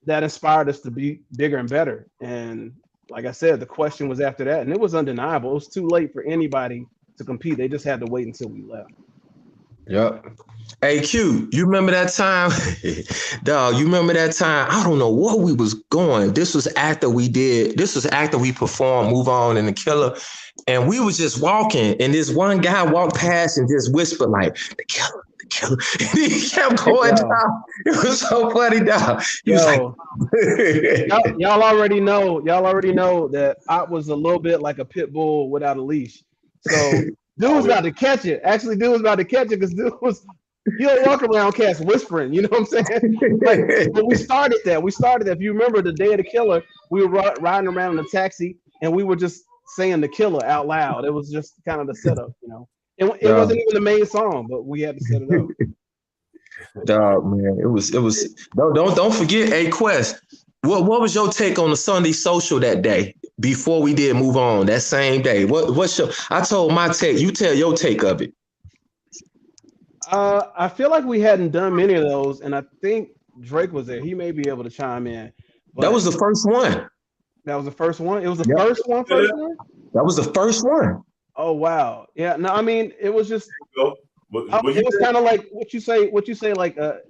S3: inspired us to be bigger and better. And like I said, the question was after that, and it was undeniable. It was too late for anybody to compete. They just had to wait until we left.
S4: Yep. Hey, Q, you remember that time? Dog, you remember that time? I don't know where we was going. This was after we performed Move On and The Killer. And we was just walking, and this one guy walked past and just whispered like, the killer. And he kept going down. It was so funny, dog. He was like,
S3: y'all already know that I was a little bit like a pit bull without a leash. So dude was about to catch it. Actually, dude was about to catch it because he'll walk around cats whispering, you know what I'm saying? But we started that. If you remember the day of The Killer, we were riding around in a taxi and we were just saying The Killer out loud. It was just kind of the setup, It wasn't even the main song, but we had to set it up.
S4: Dog, man, it was. Don't forget, hey Quest. What was your take on the Sunday social that day before we did move on that same day? What's your? I told my take. You tell your take of it.
S3: I feel like we hadn't done many of those, and I think Drake was there. He may be able to chime in,
S4: That
S3: but
S4: was the first one.
S3: that was the first one. It was the
S4: Yep.
S3: first one.
S4: That was the first one.
S3: Oh wow, yeah. No, I mean it was just.
S2: But
S3: It was kind of like what you say. Like it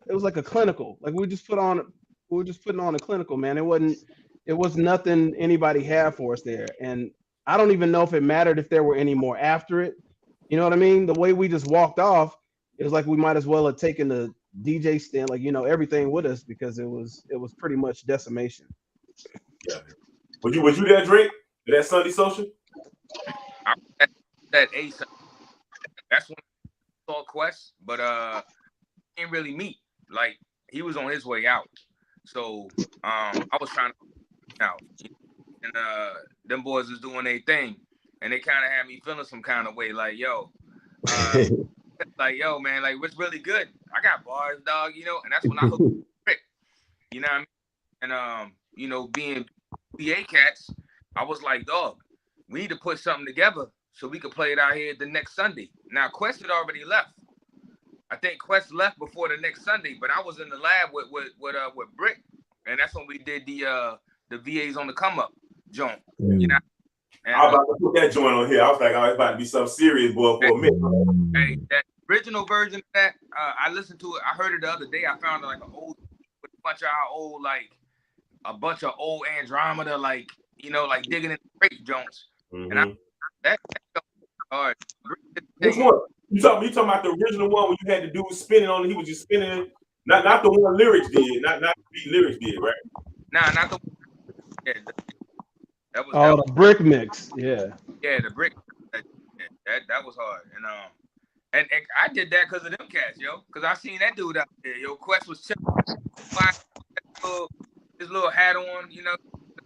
S3: was like a clinical. Like we were just putting on a clinical, man. It was nothing anybody had for us there, and I don't even know if it mattered if there were any more after it. You know what I mean? The way we just walked off, it was like we might as well have taken the DJ stand, like everything with us, because it was pretty much decimation.
S2: Yeah. Was you there, Drake? That Sunday social?
S5: I was at Ace. That's when I saw Quest, but didn't really meet. Like he was on his way out, so I was trying to out, and them boys was doing their thing, and they kind of had me feeling some kind of way, like yo, like yo, man, like what's really good? I got bars, dog, and that's when I hooked Rick, you know what I mean? And being PA cats, I was like, dog, we need to put something together so we could play it out here the next Sunday. Now Quest had already left. I think Quest left before the next Sunday, but I was in the lab with Brick, and that's when we did the VAs on the come up joint. And,
S2: I was about to put that joint on here. I was like, it's about to be something serious, boy, for a minute.
S5: Hey, that original version of that, I listened to it. I heard it the other day. I found like an old, with a bunch of old Andromeda, like digging in the crate joints.
S2: Mm-hmm.
S5: And that hard.
S2: Which one? You talking about the original one when you had the dude spinning on it? He was just spinning it. Not the one lyrics did. Not the beat lyrics did, right?
S5: Nah, not the. Yeah, that was.
S3: Oh, the brick mix. Yeah.
S5: Yeah, the brick. That was hard, and I did that because of them cats, yo. Because I seen that dude out there, yo. Quest was chilling, his little hat on, the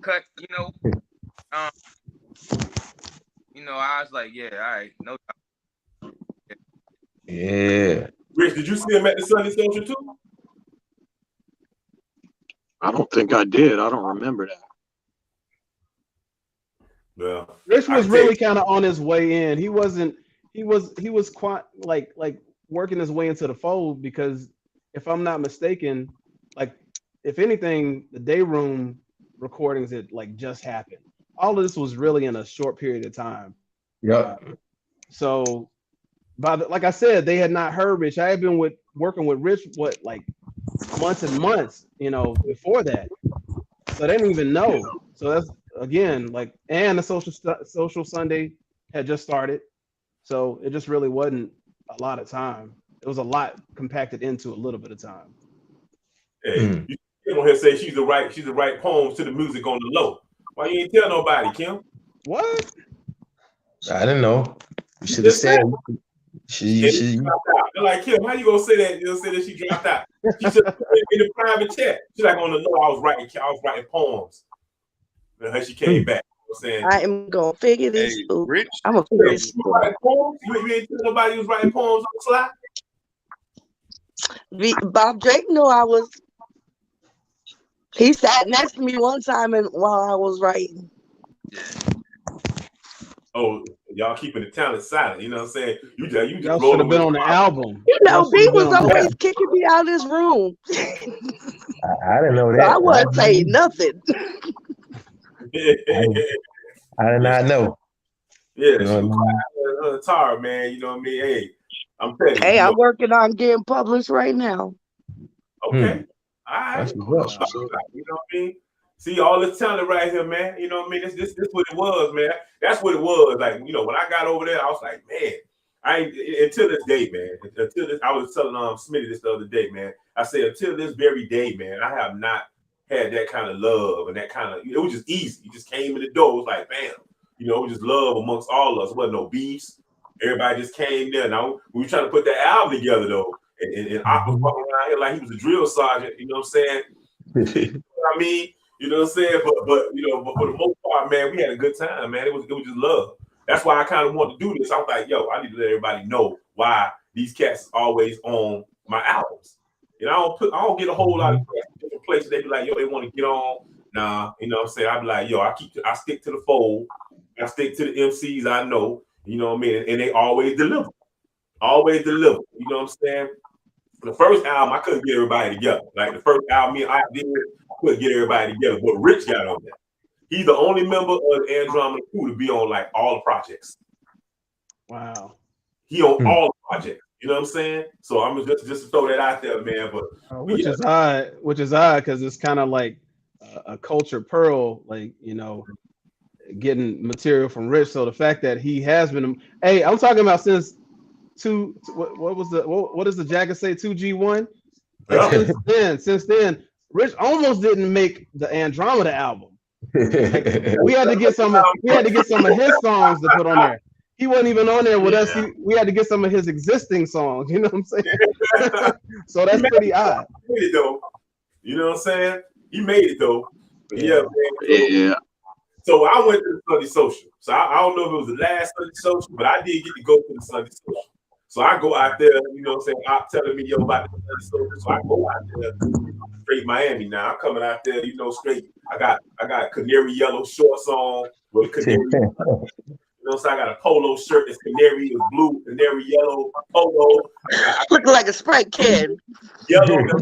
S5: cut, I was like, yeah, all right, no doubt.
S4: Yeah.
S2: Rich, did you see him at the Sunday social too?
S9: I don't think I did. I don't remember that.
S2: Well,
S3: Rich was really kind of on his way in. He was quite like working his way into the fold, because if I'm not mistaken, like if anything, the day room recordings had like just happened. All of this was really in a short period of time.
S4: Yeah.
S3: So like I said, they had not heard Rich. I had been working with Rich like months and months, before that. So they didn't even know. So that's again and the social Sunday had just started. So it just really wasn't a lot of time. It was a lot compacted into a little bit of time.
S2: Hey, you came on here say she's the right poems to the music on the low. Why you ain't tell nobody, Kim?
S3: What?
S4: I didn't know. You should have said she
S2: dropped out. They're like, Kim, how you gonna say that? You'll say that she dropped out. She said in the private chat. She's like, on the low, I was writing poems. And she came back.
S7: I am gonna figure this out. I'm gonna figure this out.
S2: You ain't tell nobody who was writing poems on the slide?
S7: Bob Drake knew I was. He sat next to me one time while I was writing.
S2: Oh, y'all keeping the talent silent. You know what I'm saying? You just
S3: should have been on the album.
S7: B was always kicking me out of this room.
S4: I didn't know that.
S7: So I wasn't saying nothing.
S4: I did not know.
S2: Yeah, she's tired, man. You know what I mean? Hey, I'm telling you.
S7: Hey, I'm working on getting published right now.
S2: Okay. All right. You know what I mean? See all this talent right here, man. You know what I mean? This what it was, man. That's what it was. Like, when I got over there, I was like, man, until this day, man. I was telling Smitty this the other day, man. I said, until this very day, man, I have not had that kind of love and that kind of, it was just easy. You just came in the door. It was like, bam. It was just love amongst all of us. There wasn't no beefs. Everybody just came there. Now, we were trying to put that album together, though. And I was walking around here like he was a drill sergeant. You know what I'm saying? You know what I mean? You know what I'm saying? But for the most part, man, we had a good time, man. It was just love. That's why I kind of wanted to do this. I was like, yo, I need to let everybody know why these cats always on my albums. And I don't get a whole lot of different places. They be like, yo, they want to get on. Nah, you know what I'm saying? I be like, yo, I stick to the fold. I stick to the MCs I know, you know what I mean? And they always deliver. Always deliver. You know what I'm saying? The first album, I couldn't get everybody together. Like the first album I did, I couldn't get everybody together. But Rich got on there. He's the only member of Andromeda crew to be on like all the projects.
S3: Wow.
S2: He on all the projects. You know what I'm saying? So I'm just to throw that out there, man.
S3: Which is odd because it's kind of like a culture pearl, like, you know, getting material from Rich. So the fact that he has been, hey, I'm talking about since what does the jacket say? 2G1. Since then, Rich almost didn't make the Andromeda album. Like, we had to get some of his songs to put on there. He wasn't even on there with us. We had to get some of his existing songs. You know what I'm saying? So that's pretty odd.
S2: He made it though. You know what I'm saying? He made it though. But yeah, man.
S6: Yeah.
S2: So I went to the Sunday Social. So I don't know if it was the last Sunday Social, but I did get to go to the Sunday Social. So I go out there, you know what I'm saying? Op telling me, yo, about the Sunday Social. So I go out there, straight Miami now. I'm coming out there, you know, straight. I got canary yellow shorts on with canary. You know, so I got a polo shirt that's canary, is blue, canary yellow polo.
S7: Looking like a Sprite can.
S2: Yellow, you know what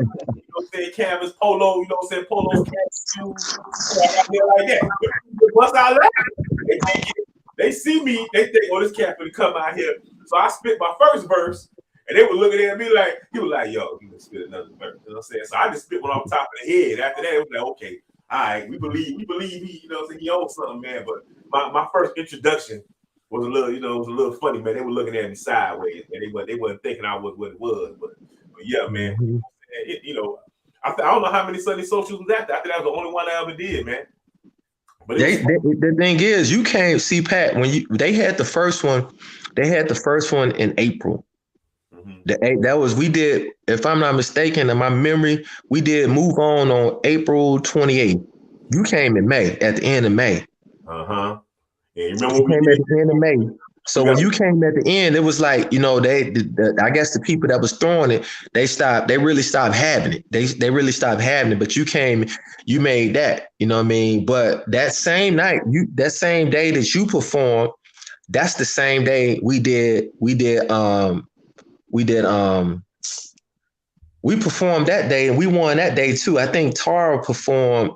S2: I'm saying, canvas polo, you know what I'm saying, polo canvas shoes. So I got there like that. Once I left, they see me, they think, oh, this cat finna come out here. So I spit my first verse, and they were looking at me like, he was like, yo, you can spit another verse. You know what I'm saying? So I just spit one off the top of the head. After that, it was like, okay, all right, we believe he, you know what I'm saying, he owns something, man. But my first introduction was a little funny, man. They were looking at me sideways, man. They wasn't thinking I was what it was, but yeah, man. You know, I don't know how many Sunday Socials was that. I think that was the only one I ever did, man. But
S4: the thing is, you can't see Pat when they had the first one. They had the first one in April. We did, if I'm not mistaken, in my memory, we did Move On April 28th. You came in May, at the end of May.
S2: Yeah, you
S4: remember you came at the end of May. So when you came at the end, it was like, you know, I guess the people that was throwing it, they really stopped having it. They really stopped having it. But you came, you made that, you know what I mean? But that same night, that same day that you performed, that's the same day we performed that day, and we won that day too. I think Tara performed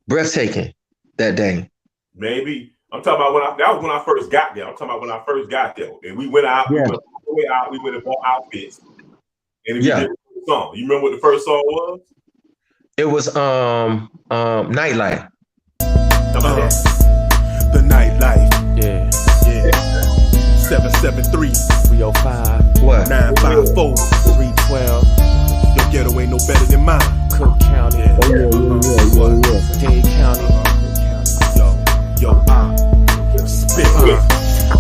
S4: Breathtaking that day.
S2: Maybe. I'm talking about that was when I first got there. I'm talking about when I first got there. And we went out, we went and bought outfits. And we did the song. You remember what the first song was?
S4: It was Nightlife.
S1: The Nightlife. Yeah. 773
S10: 305
S4: what
S1: 954
S10: 312.
S1: Your ghetto ain't no better than mine.
S10: Cook County. Dade County.
S1: Yo, spit.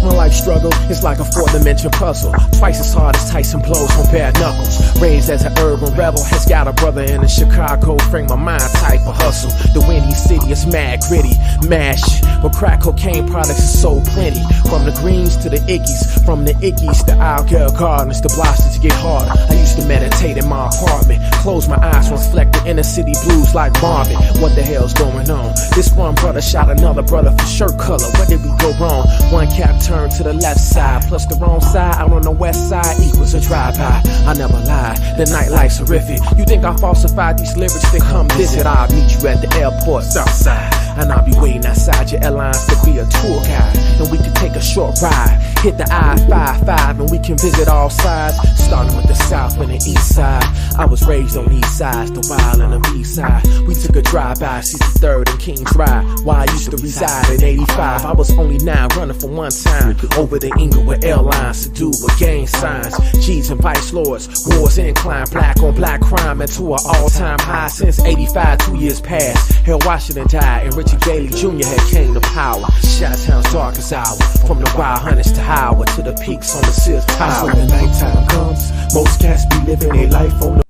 S8: My life struggle is like a four-dimension puzzle. Twice as hard as Tyson blows on bare knuckles. Raised as an urban rebel, has got a brother in the Chicago frame of mind type of hustle. The windy city is mad gritty, mash. But crack cocaine products is so plenty. From the greens to the ickies, from the ickies to Alcare Gardens, the blasters get harder. I used to meditate in my apartment, close my eyes, reflect the inner city blues like Marvin. What the hell's going on? This one brother shot another brother for shirt color. Where did we go wrong? One cap turned to the left side, plus the wrong side out on the west side equals a drive-by. I never lied, the nightlife's horrific. You think I falsified these lyrics, then come visit. I'll meet you at the airport, south side. And I'll be waiting outside your airlines to be a tour guide. And we can take a short ride, hit the I-55, and we can visit all sides. Starting with the south and the east side. I was raised on these sides, the wild and the east side. We took a drive-by 63rd and Kings Ride, where I used to reside in 85. I was only 9, running for one time over the Inglewood Airlines to do with gang signs. G's and vice lords, wars incline, black on black crime into an all-time high since 85, 2 years past. Harold Washington died and Richie Daley Jr. had came to power. Chi-Town's darkest hour, from the wild hunters to Howard to the peaks on the Sears Tower. When the nighttime comes, most cats be living their life on the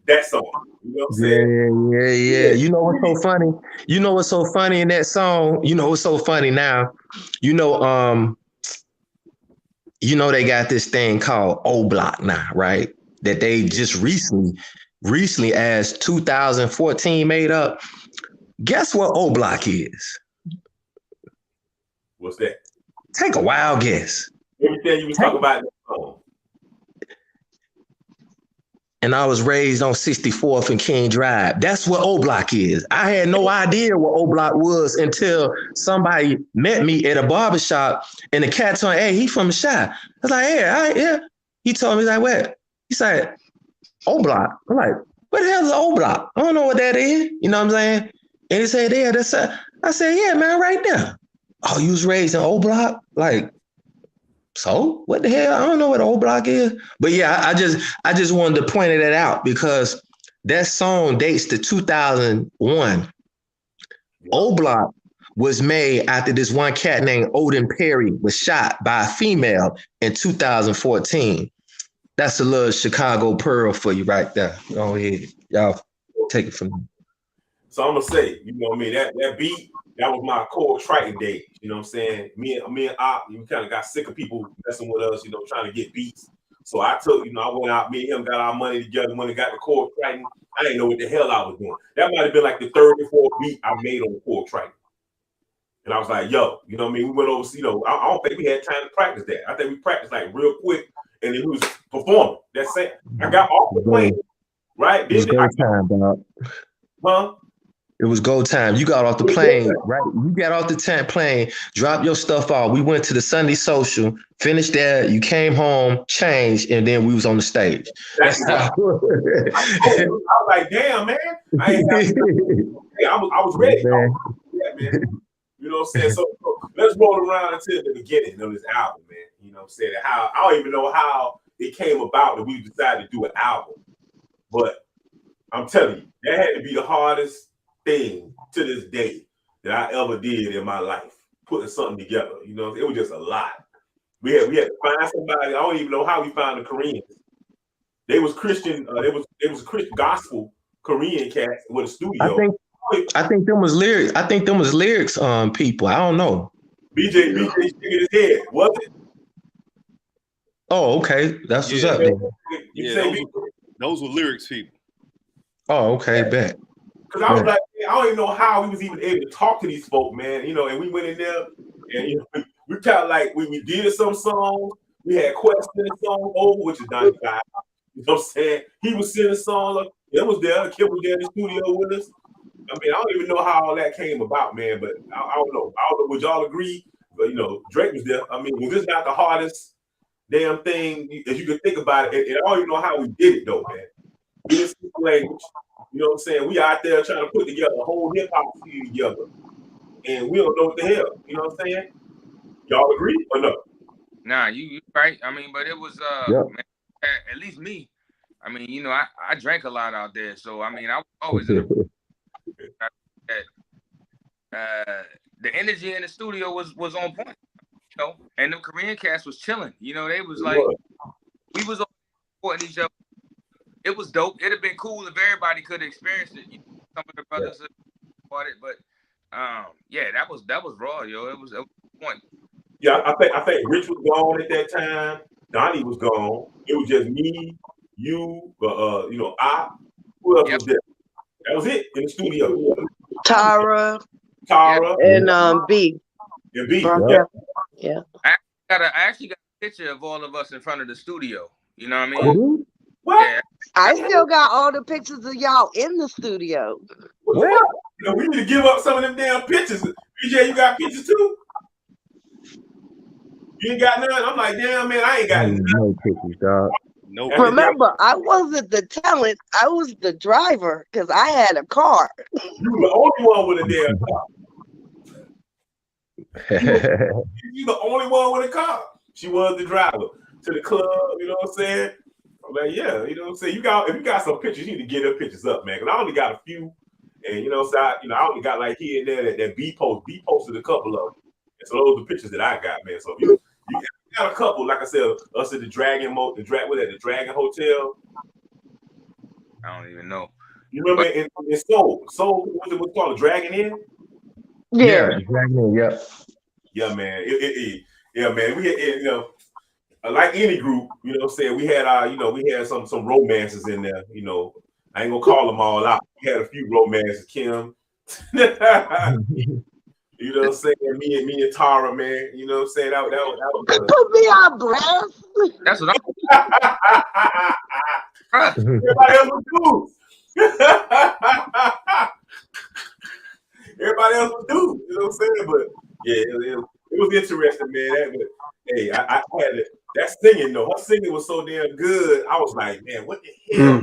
S2: that song. You know what I'm saying?
S4: Yeah. You know what's so funny? You know what's so funny in that song? You know what's so funny now? You know, you know, they got this thing called O Block now, right? That they just recently as 2014 made up. Guess what O Block is?
S2: What's that?
S4: Take a wild guess.
S2: Everything you was talking about in the song.
S4: And I was raised on 64th and King Drive. That's what O Block is. I had no idea what O Block was until somebody met me at a barbershop and the cat told me, hey, he from the shop. I was like, yeah. He told me, he's like, what? He said, O Block. I'm like, what the hell is O Block? I don't know what that is. You know what I'm saying? And he said, yeah, that's I said, yeah, man, right there. Oh, you was raised in O Block? Like, so what the hell? I don't know what O Block is. But yeah, I just wanted to point that out because that song dates to 2001. O Block was made after this one cat named Odin Perry was shot by a female in 2014. That's a little Chicago pearl for you right there. Go ahead. Y'all take it from me.
S2: So I'm gonna say, you know what I mean? That beat, that was my core Triton day. You know what I'm saying? Me and Op, we kind of got sick of people messing with us, you know, trying to get beats. So I took, you know, I went out, me and him got our money together when it got the core Triton. I didn't know what the hell I was doing. That might have been like the third or fourth beat I made on the core Triton. And I was like, yo, you know what I mean? We went over, you know, I don't think we had time to practice that. I think we practiced like real quick and then we was performing. That's it. I got off the plane, right?
S4: It was go time, dog.
S2: Huh?
S4: It was go time. You got off the plane, right? You got off the plane, dropped your stuff off. We went to the Sunday social, finished that. You came home, changed, and then we was on the stage.
S2: That's how I was like, damn, man. I was ready. Yeah, man. You know what I'm saying? So let's roll around until the beginning of this album, man. You know what I'm saying? How I don't even know how it came about that we decided to do an album. But I'm telling you, that had to be the hardest thing to this day that I ever did in my life, putting something together. You know, it was just a lot. We had to find somebody. I don't even know how we found the Koreans. They was Christian. It was Christian gospel Korean cats with a studio.
S4: I think them was lyrics. I think them was lyrics. People. I don't know.
S2: BJ shaking his head. Was it?
S4: Oh, okay. That's what's up.
S11: Those were lyrics people.
S4: Oh, okay. Bet.
S2: Because I was like, man, I don't even know how we was even able to talk to these folk, man. You know, and we went in there and you know, we kind of like we did some songs. We had Quest in the song over, which is 95. You know what I'm saying? He was singing songs. It was there. Kid was there in the studio with us. I mean, I don't even know how all that came about, man. But I don't know. Would y'all agree? But, you know, Drake was there. I mean, was this not the hardest damn thing as you could think about it? And I don't even know how we did it though, man. We didn't speak the language. You know what I'm saying? We out there trying to put together a whole hip hop scene together, and we don't know what the hell. You know what I'm saying? Y'all agree or no?
S5: Nah, you right. I mean, but it was man, at least me. I mean, you know, I drank a lot out there, so I mean, I was always in the energy in the studio was on point. You know, and the Korean cast was chilling. You know, they was like we was supporting each other. It was dope. It'd have been cool if everybody could have experienced it. You know, some of the brothers about it, but yeah, that was raw, yo. It was a point.
S2: Yeah, I think Rich was gone at that time. Donnie was gone. It was just me, you, you know, who else was there? That was it in the studio.
S7: Tara, and B.
S2: And B.
S7: Yeah.
S5: I actually got a picture of all of us in front of the studio. You know what I mean?
S2: What?
S5: Yeah.
S7: I still got all the pictures of y'all in the studio.
S2: What? You know, we need to give up some of them damn pictures. BJ, you got pictures too? You ain't got none? I'm like, damn, man, I ain't got
S4: no pictures, dog.
S11: No.
S7: Remember, I wasn't the talent. I was the driver because I had a car.
S2: You were the only one with a damn car. You the only one with a car. She was the driver to the club. You know what I'm saying? I'm like, yeah, you know what I'm saying. If you got some pictures, you need to get them pictures up, man. Because I only got a few, and you know, so I only got like here and there that B posted a couple of them. And so those are the pictures that I got, man. So if you got a couple, like I said, us at the Dragon Hotel.
S5: I don't even know.
S2: You remember in Soul, what's it called? Dragon Inn?
S7: Yeah.
S4: Dragon Inn, yeah.
S2: Yeah, man. Yeah, man. We had, you know, like any group, you know what I'm saying, we had our, we had some romances in there, I ain't gonna call them all out. We had a few romances, Kim. You know what I'm saying? Me and Tara, man. You know what I'm saying? That was
S7: put me on blast.
S5: That's what I'm.
S2: Everybody else was cool. Everybody else was dudes. You know what I'm saying? But yeah, it was interesting, man. Hey, I had it. That singing though, her singing was so damn good. I was like, man, what the hell?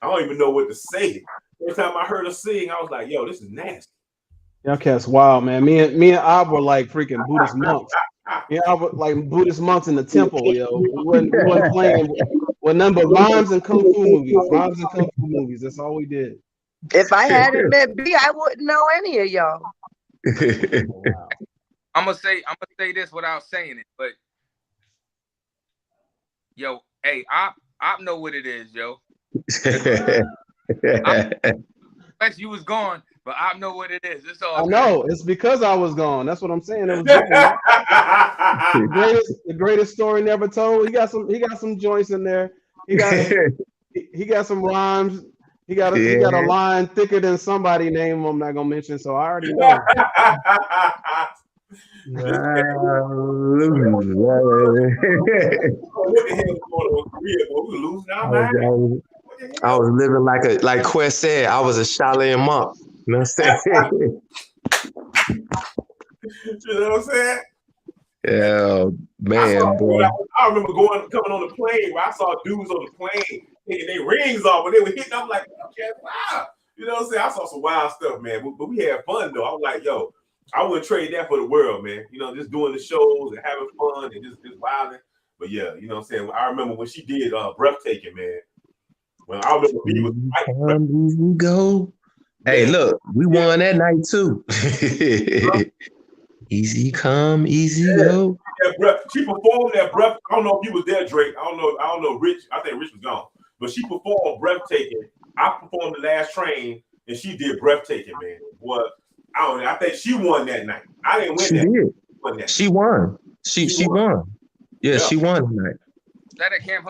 S2: I don't even know what to say. Every time I heard her sing, I was like, yo, this is nasty.
S3: Y'all cats wild, man. Me and Ab were like freaking Buddhist monks. Yeah, I was like Buddhist monks in the temple, yo. We wasn't playing with none but rhymes and kung fu movies. That's all we did.
S7: If I hadn't met B, I wouldn't know any of y'all.
S3: Wow.
S5: I'm gonna say this without saying it, but yo, hey, I know what it is, yo. You was gone, but I know what it is. It's all.
S3: I know it's because I was gone. That's what I'm saying. It was different. the greatest story never told. He got some joints in there. He got some rhymes. He got a line thicker than somebody name I'm not gonna mention. So I already know.
S2: What the hell is going on in Korea? Boy, we losing our mind.
S4: I was living like Quest said, I was a Shaolin monk. You know what I'm saying?
S2: You know what I'm saying?
S4: Yeah, man, boy.
S2: I remember coming on the plane where I saw dudes on the plane taking their rings off when they were hitting. I'm like, okay, wow. You know what I'm saying? I saw some wild stuff, man. But we had fun though. I was like, yo, I wouldn't trade that for the world, man. You know, just doing the shows and having fun and just wilding. But yeah, you know what I'm saying? I remember when she did Breathtaking, man. When I remember he was
S4: easy go. Hey, look, we won that night too. Easy come, easy go.
S2: She performed that breath. I don't know if you was there, Drake. I don't know. Rich. I think Rich was gone, but she performed Breathtaking. I performed The Last Train, and she did Breathtaking, man. What? I don't know. I think she won that night. I didn't win
S4: she
S2: that.
S4: Did. She won. She won. Yeah, she won that night.
S5: Was that at Camp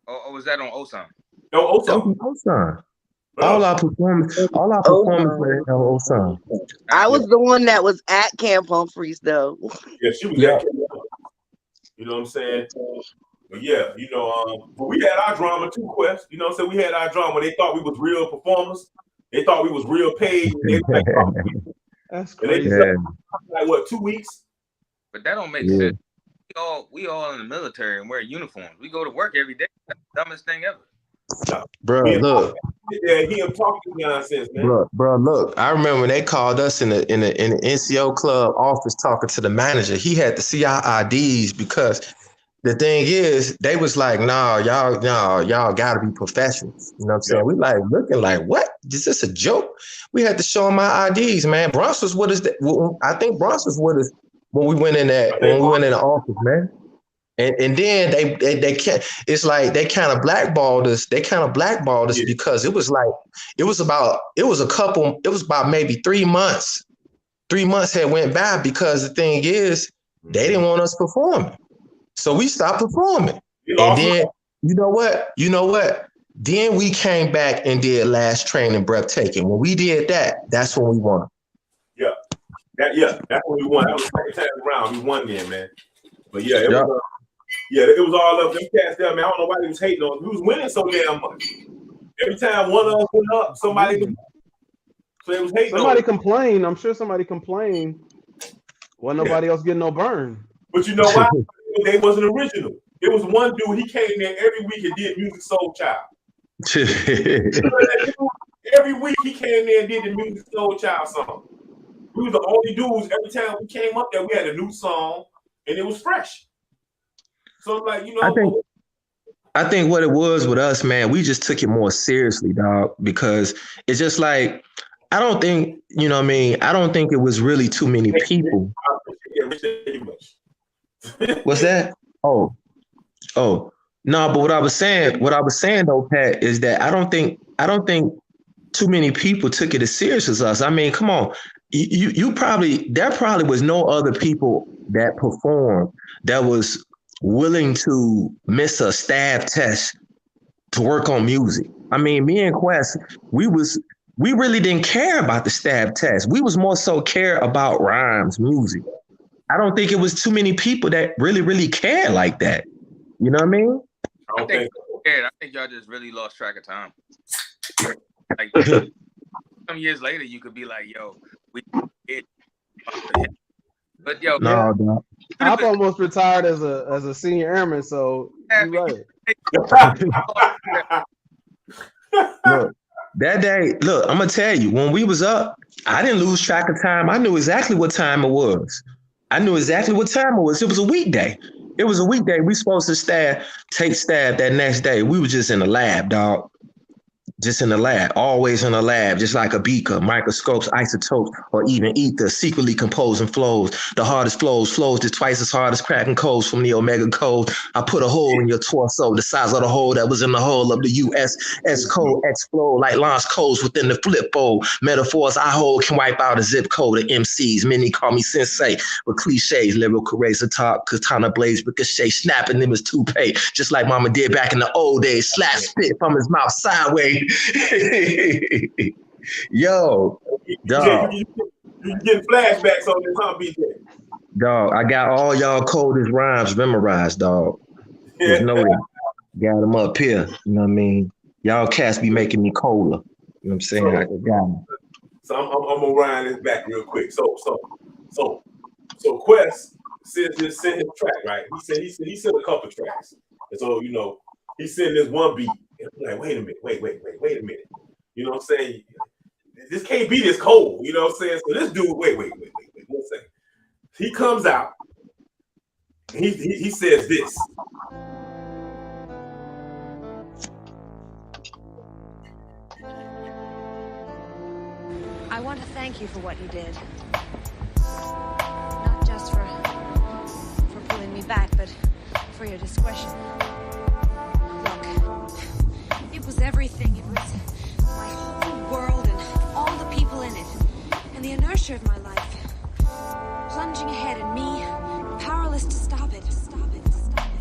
S5: or was that on Osan?
S2: No, Osan.
S4: Osan. All our performance were at Osan.
S7: I was the one that was at Camp Humphreys, though.
S2: Yeah, she was at Camp Humphreys. You know what I'm saying? But yeah, but we had our drama too, Quest. You know what I'm saying? We had our drama. They thought we was real performers. They thought we was real paid.
S3: That's crazy.
S2: Like what, 2 weeks?
S5: But that don't make sense. We all in the military and wear uniforms. We go to work every day. That's the dumbest thing ever.
S4: Bro, look.
S2: Yeah, he talking nonsense, man.
S4: Bro, look. I remember when they called us in the NCO club office talking to the manager. He had to see our IDs because the thing is, they was like, "Nah, y'all gotta be professionals." You know what I'm saying? We like looking like, what? Is this a joke? We had to show them our IDs, man. Bronx was with us. I think Bronx was with us when we went in the office, man. And then they can't. It's like they kind of blackballed us. Because it was about maybe 3 months. 3 months had went by because the thing is they didn't want us performing, so we stopped performing. And then you know what? Then we came back and did Last Train and Breathtaking. When we did that, that's when we won.
S2: Yeah, that's when we won. That was the second time around. We won then, man. But yeah, it was all up. Them cats there, man. I don't know why they was hating on us. We was winning so damn much. Every time one of us went up, somebody was hating.
S3: Somebody complained. I'm sure somebody complained. Wasn't nobody else getting no burn.
S2: But you know why? They wasn't original. It was one dude. He came there every week and did Music Soul Child. Every week he came there and did the Music Soul Child song. We were the only dudes. Every time we came up there, we had a new song and it was fresh. So like,
S4: I think what it was with us, man, we just took it more seriously, dog, because it's just like, I don't think, you know what I mean? I don't think it was really too many people. What's that? Oh, no, but what I was saying though, Pat, is that I don't think too many people took it as serious as us. I mean, come on. There probably was no other people that performed that was willing to miss a stab test to work on music. I mean, me and Quest, we really didn't care about the stab test. We was more so care about rhymes, music. I don't think it was too many people that really cared like that. You know what I mean?
S5: I think y'all just really lost track of time. Like some years later, you could be like, "Yo, we did." But yo,
S4: no,
S3: I've almost retired as a senior airman, so you're right.
S4: Look, that day, look, I'm gonna tell you, when we was up, I didn't lose track of time. I knew exactly what time it was. It was a weekday. We supposed to take stab that next day. We were just in the lab, dog. Just in the lab, always in the lab, just like a beaker, microscopes, isotopes, or even ether, secretly composing flows. The hardest flows that's twice as hard as cracking codes from the Omega code. I put a hole in your torso, the size of the hole that was in the hull of the USS code, explode like launch codes within the flip fold. Metaphors I hold can wipe out a zip code of MCs. Many call me sensei with cliches, lyrical razor talk, katana blades, ricochet, snapping them as toupee, just like mama did back in the old days. Slap spit from his mouth sideways. Yo, dog.
S2: You getting flashbacks on this, huh, BJ?
S4: Dog, I got all y'all coldest rhymes memorized, dog. Just know that. Got them up here. You know what I mean? Y'all cats be making me colder. You know what I'm saying? I got them.
S2: So I'm gonna run this back real quick. So Quest sent his track, right? He sent a couple tracks. And so, you know, he sent this one beat. And I'm like, wait a minute. You know what I'm saying? This can't be this cold. You know what I'm saying? So this dude, wait. 1 second. He comes out. He says this.
S12: I want to thank you for what you did. Not just for pulling me back, but for your discretion. Look, it was everything. It was my whole world and all the people in it. And the inertia of my life. Plunging ahead and me, powerless to stop it.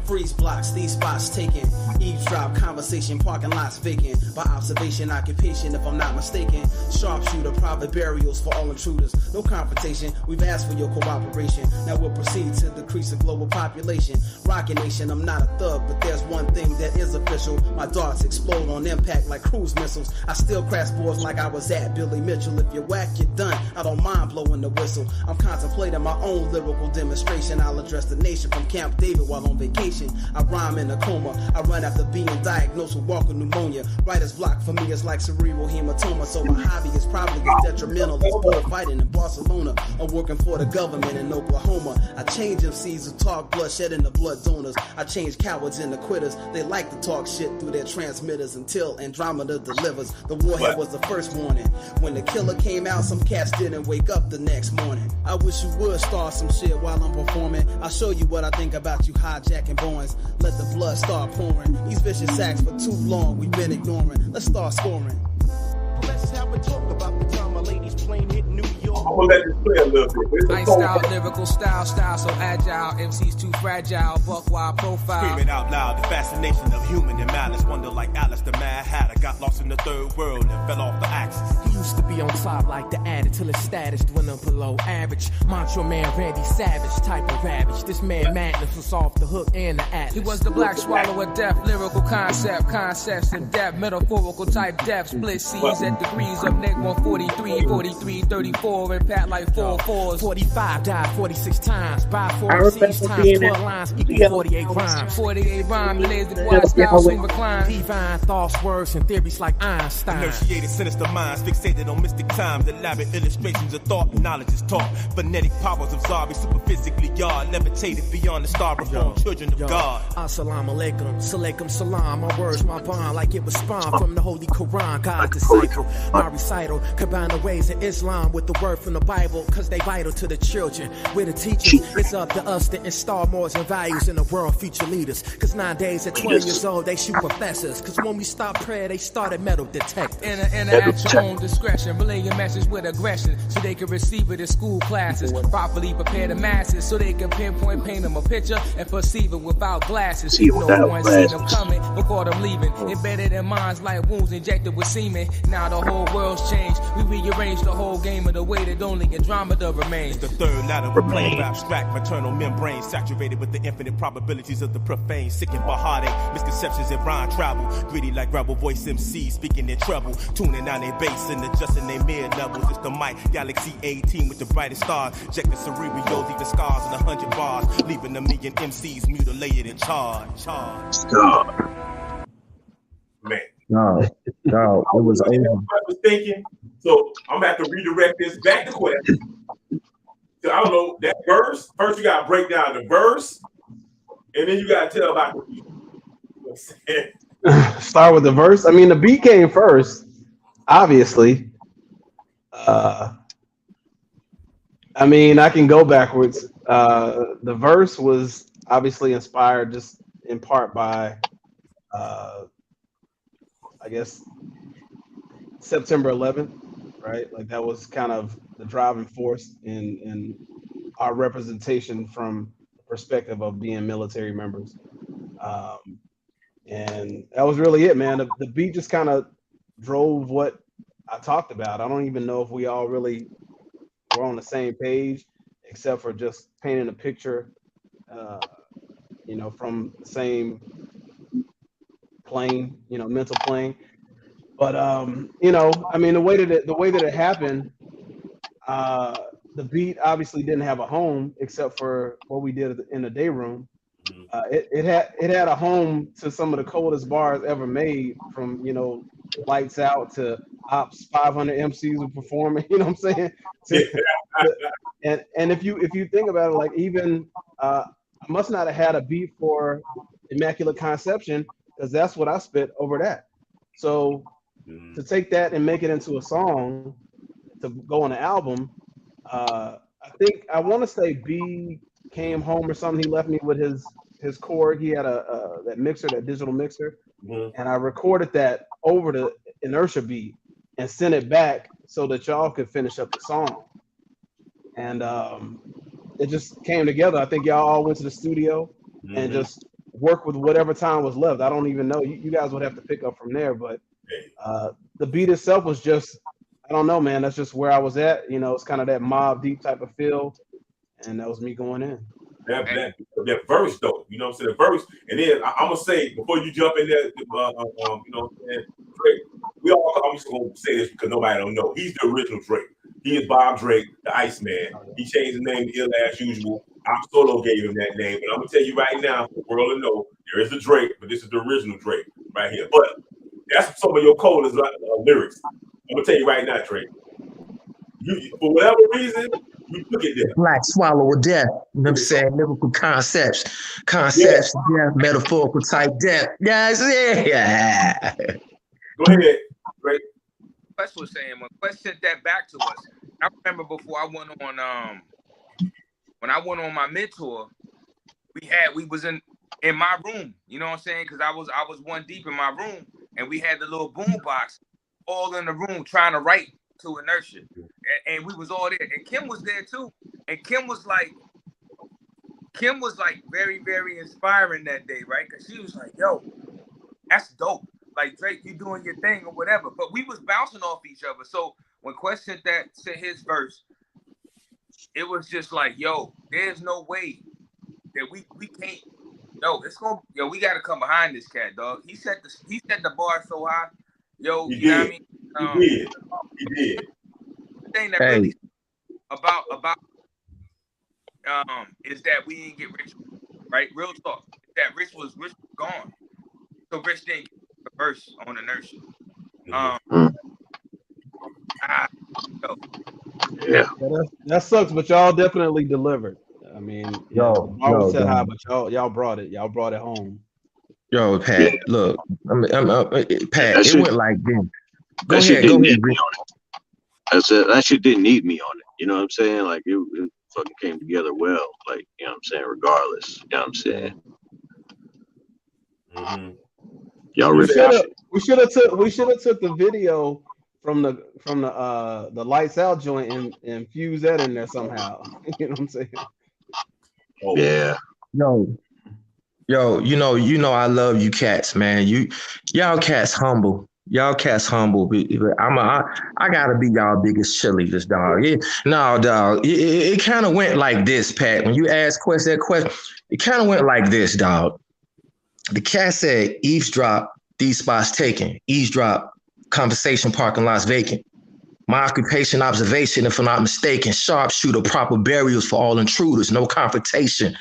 S13: Freeze blocks, these spots taken. Eavesdrop conversation, parking lots vacant. By observation, occupation, if I'm not mistaken. Sharpshooter, private burials for all intruders. No confrontation, we've asked for your cooperation. Now we'll proceed to decrease the global population. Rocket Nation, I'm not a thug, but there's one thing that is official. My darts explode on impact like cruise missiles. I still crash boards like I was at Billy Mitchell. If you're whack, you're done. I don't mind blowing the whistle. I'm contemplating my own lyrical demonstration. I'll address the nation from Camp David while on vacation. I rhyme in a coma. I run after being diagnosed with walking pneumonia. Writer's block for me is like cerebral hematoma. So my hobby is probably as detrimental as bullfighting in Barcelona or working for the government in Oklahoma. I change MCs who talk bloodshed into blood donors. I change cowards into quitters. They like to talk shit through their transmitters until Andromeda delivers. The warhead was the first warning. When the killer came out, some cats didn't wake up the next morning. I wish you would start some shit while I'm performing. I'll show you what I think about you hijacking Boeings. Let the blood start pouring. These vicious acts for too long we've been ignoring. Let's start scoring. Let's have a talk about the time my ladies plane hit New York.
S2: I'm gonna let this play a little bit.
S10: Ice style, lyrical style so agile. MC's too fragile, buck wild profile.
S14: Screaming out loud, the fascination of human and malice. Wonder like Alice the Mad Hatter. Got lost in the third world and fell off the axis.
S8: He used to be on top like the addict till his status dwindled below average. Macho Man Randy Savage type of ravage. This man madness was off the hook and the atlas.
S10: He was the black swallow of death, lyrical concepts in depth, metaphorical type depth, split C's at degrees of Nick 143, 43, 34, and pat like 4 4s.
S8: 45 died 46 times, by 46 times, 12 lines equal 48 rhymes.
S10: 48 rhymes, lazy boy style, swing recline.
S8: Divine thoughts, words, and theories like Einstein.
S14: Inertiated sinister minds, fixated on mystic times. Elaborate illustrations of thought and knowledge is taught. Phonetic powers of Zari, superphysically yard, levitated beyond the star-born children of God.
S8: Assalamu alaikum, salaikum salam. My words, my bond, like it was spawned from the Holy Quran. God disciple, my recital, combine the ways of Islam with the word
S10: from the Bible, cause they vital to the children. We're the teachers. It's up to us to install morals and values in the world, future leaders. Cause nowadays at 12 years old, they shoot professors. Cause when we stop prayer, they started metal detectors. At your own discretion, relay your message with aggression so they can receive it in school classes. Properly prepare the masses so they can pinpoint, paint them a picture and perceive it without glasses. No one seen them coming before them leaving. Embedded in minds like wounds injected with semen. Now the whole world's changed. We rearrange the whole game of the way that only Andromeda remains.
S14: The third ladder of plane, abstract maternal membrane, saturated with the infinite probabilities of the profane, sickened by heartache, misconceptions and rhyme travel, greedy like rebel voice MC speaking in treble, tuning down their bass and adjusting their mid levels. It's the mic Galaxy 18 with the brightest stars, injecting cerebrals, leaving scars in 100 bars, leaving a million MCs mutilated and charged.
S2: Man.
S4: No, it was over.
S2: I was thinking, so I'm gonna have to redirect this back to Quest. So I don't know that verse. First, you gotta break down the verse, and then you gotta tell about the beat. You know
S3: Start with the verse. I mean, the beat came first, obviously. I mean, I can go backwards. The verse was obviously inspired just in part by, I guess, September 11th, right? Like that was kind of the driving force in our representation from the perspective of being military members. And that was really it, man. The beat just kind of drove what I talked about. I don't even know if we all really were on the same page, except for just painting a picture, from the same plane, mental plane. But I mean, the way that it happened, the beat obviously didn't have a home except for what we did in the day room. It had a home to some of the coldest bars ever made, from Lights Out to Ops 500 MCs were performing. You know what I'm saying? And if you think about it, like even I must not have had a beat for Immaculate Conception, because that's what I spit over that. So to take that and make it into a song to go on the album, I think I want to say B came home or something. He left me with his chord. He had that mixer, that digital mixer, and I recorded that over the Inertia beat and sent it back so that y'all could finish up the song. And it just came together. I think y'all all went to the studio and just worked with whatever time was left. I don't even know. You guys would have to pick up from there, but the beat itself was just, I don't know, man. That's just where I was at. It's kind of that Mobb Deep type of feel, and that was me going in.
S2: That verse though, you know what I'm saying? The verse, and then I'm gonna say before you jump in there, Drake, I'm just gonna say this because nobody don't know. He's the original Drake. He is Bob Drake, the Iceman. He changed his name to Ill as usual. Op Solo gave him that name, but I'm gonna tell you right now, for the world to know, there is a Drake, but this is the original Drake right here. But that's some of your coldest lyrics. I'm gonna tell you right now, Drake. You, for whatever reason, you took it there.
S4: Black swallow of death. You know what I'm saying? Lyrical concepts, death, metaphorical type death. Yeah.
S2: Go ahead, Drake.
S5: Quest was saying when Quest sent that back to us, I remember before I went on when I went on my mid tour, we was in my room, you know what I'm saying? Because I was one deep in my room, and we had the little boom box all in the room trying to write to Inertia, and we was all there, and Kim was there too, and Kim was like very, very inspiring that day, right? Because she was like, yo, that's dope. Like, Drake, you doing your thing or whatever. But we was bouncing off each other. So when Quest sent his verse, it was just like, yo, there's no way that we can't. We got to come behind this cat, dog. He set the bar so high. Yo, you know what I mean?
S2: He did.
S5: The thing that really about is that we didn't get Rich, right? Real talk. That Rich was gone. So Rich didn't get the verse on Inertia.
S2: Yeah.
S3: That sucks, but y'all definitely delivered. I mean, the bar was set high, but y'all brought it. Y'all brought it home.
S4: Yo, Pat, look, Pat, it went like this. Go ahead.
S9: I said that shit didn't need me on it. You know what I'm saying? Like it fucking came together well. Like, you know what I'm saying? Regardless. You know what I'm saying?
S2: Mm-hmm.
S9: Y'all
S3: We
S9: ready?
S3: should have took the video from the lights out joint and fuse that in there somehow. You know what I'm saying?
S2: Oh.
S9: Yeah.
S4: Yo, you know, I love you cats, man. Y'all cats humble. Y'all cats humble. I gotta be y'all biggest cheerleaders, dog. No, dog. It kind of went like this, Pat. When you asked that question, it kind of went like this, dog. The cat said, eavesdrop, these spots taken. Eavesdrop, conversation parking lots vacant. My occupation, observation, if I'm not mistaken, sharpshooter, proper burials for all intruders, no confrontation.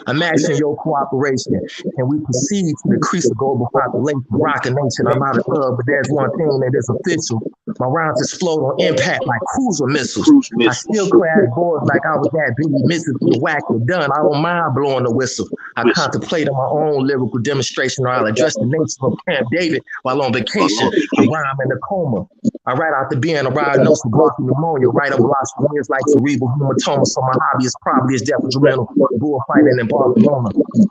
S4: Imagine your cooperation, and we proceed to decrease the global population. Rock a nation, I'm not a thug, but there's one thing that is official. My rounds explode on impact like cruiser missiles. I still crash boards like I was that Biggie misses the whack or done. I don't mind blowing the whistle. I contemplate on my own lyrical demonstration, or I'll address the nature of Camp David while on vacation. I rhyme in a coma. I write out the being a ride notes for bronchial pneumonia. Write up lots of years like cerebral hematoma. So my hobby is probably as detrimental. Bullfighting in Barcelona.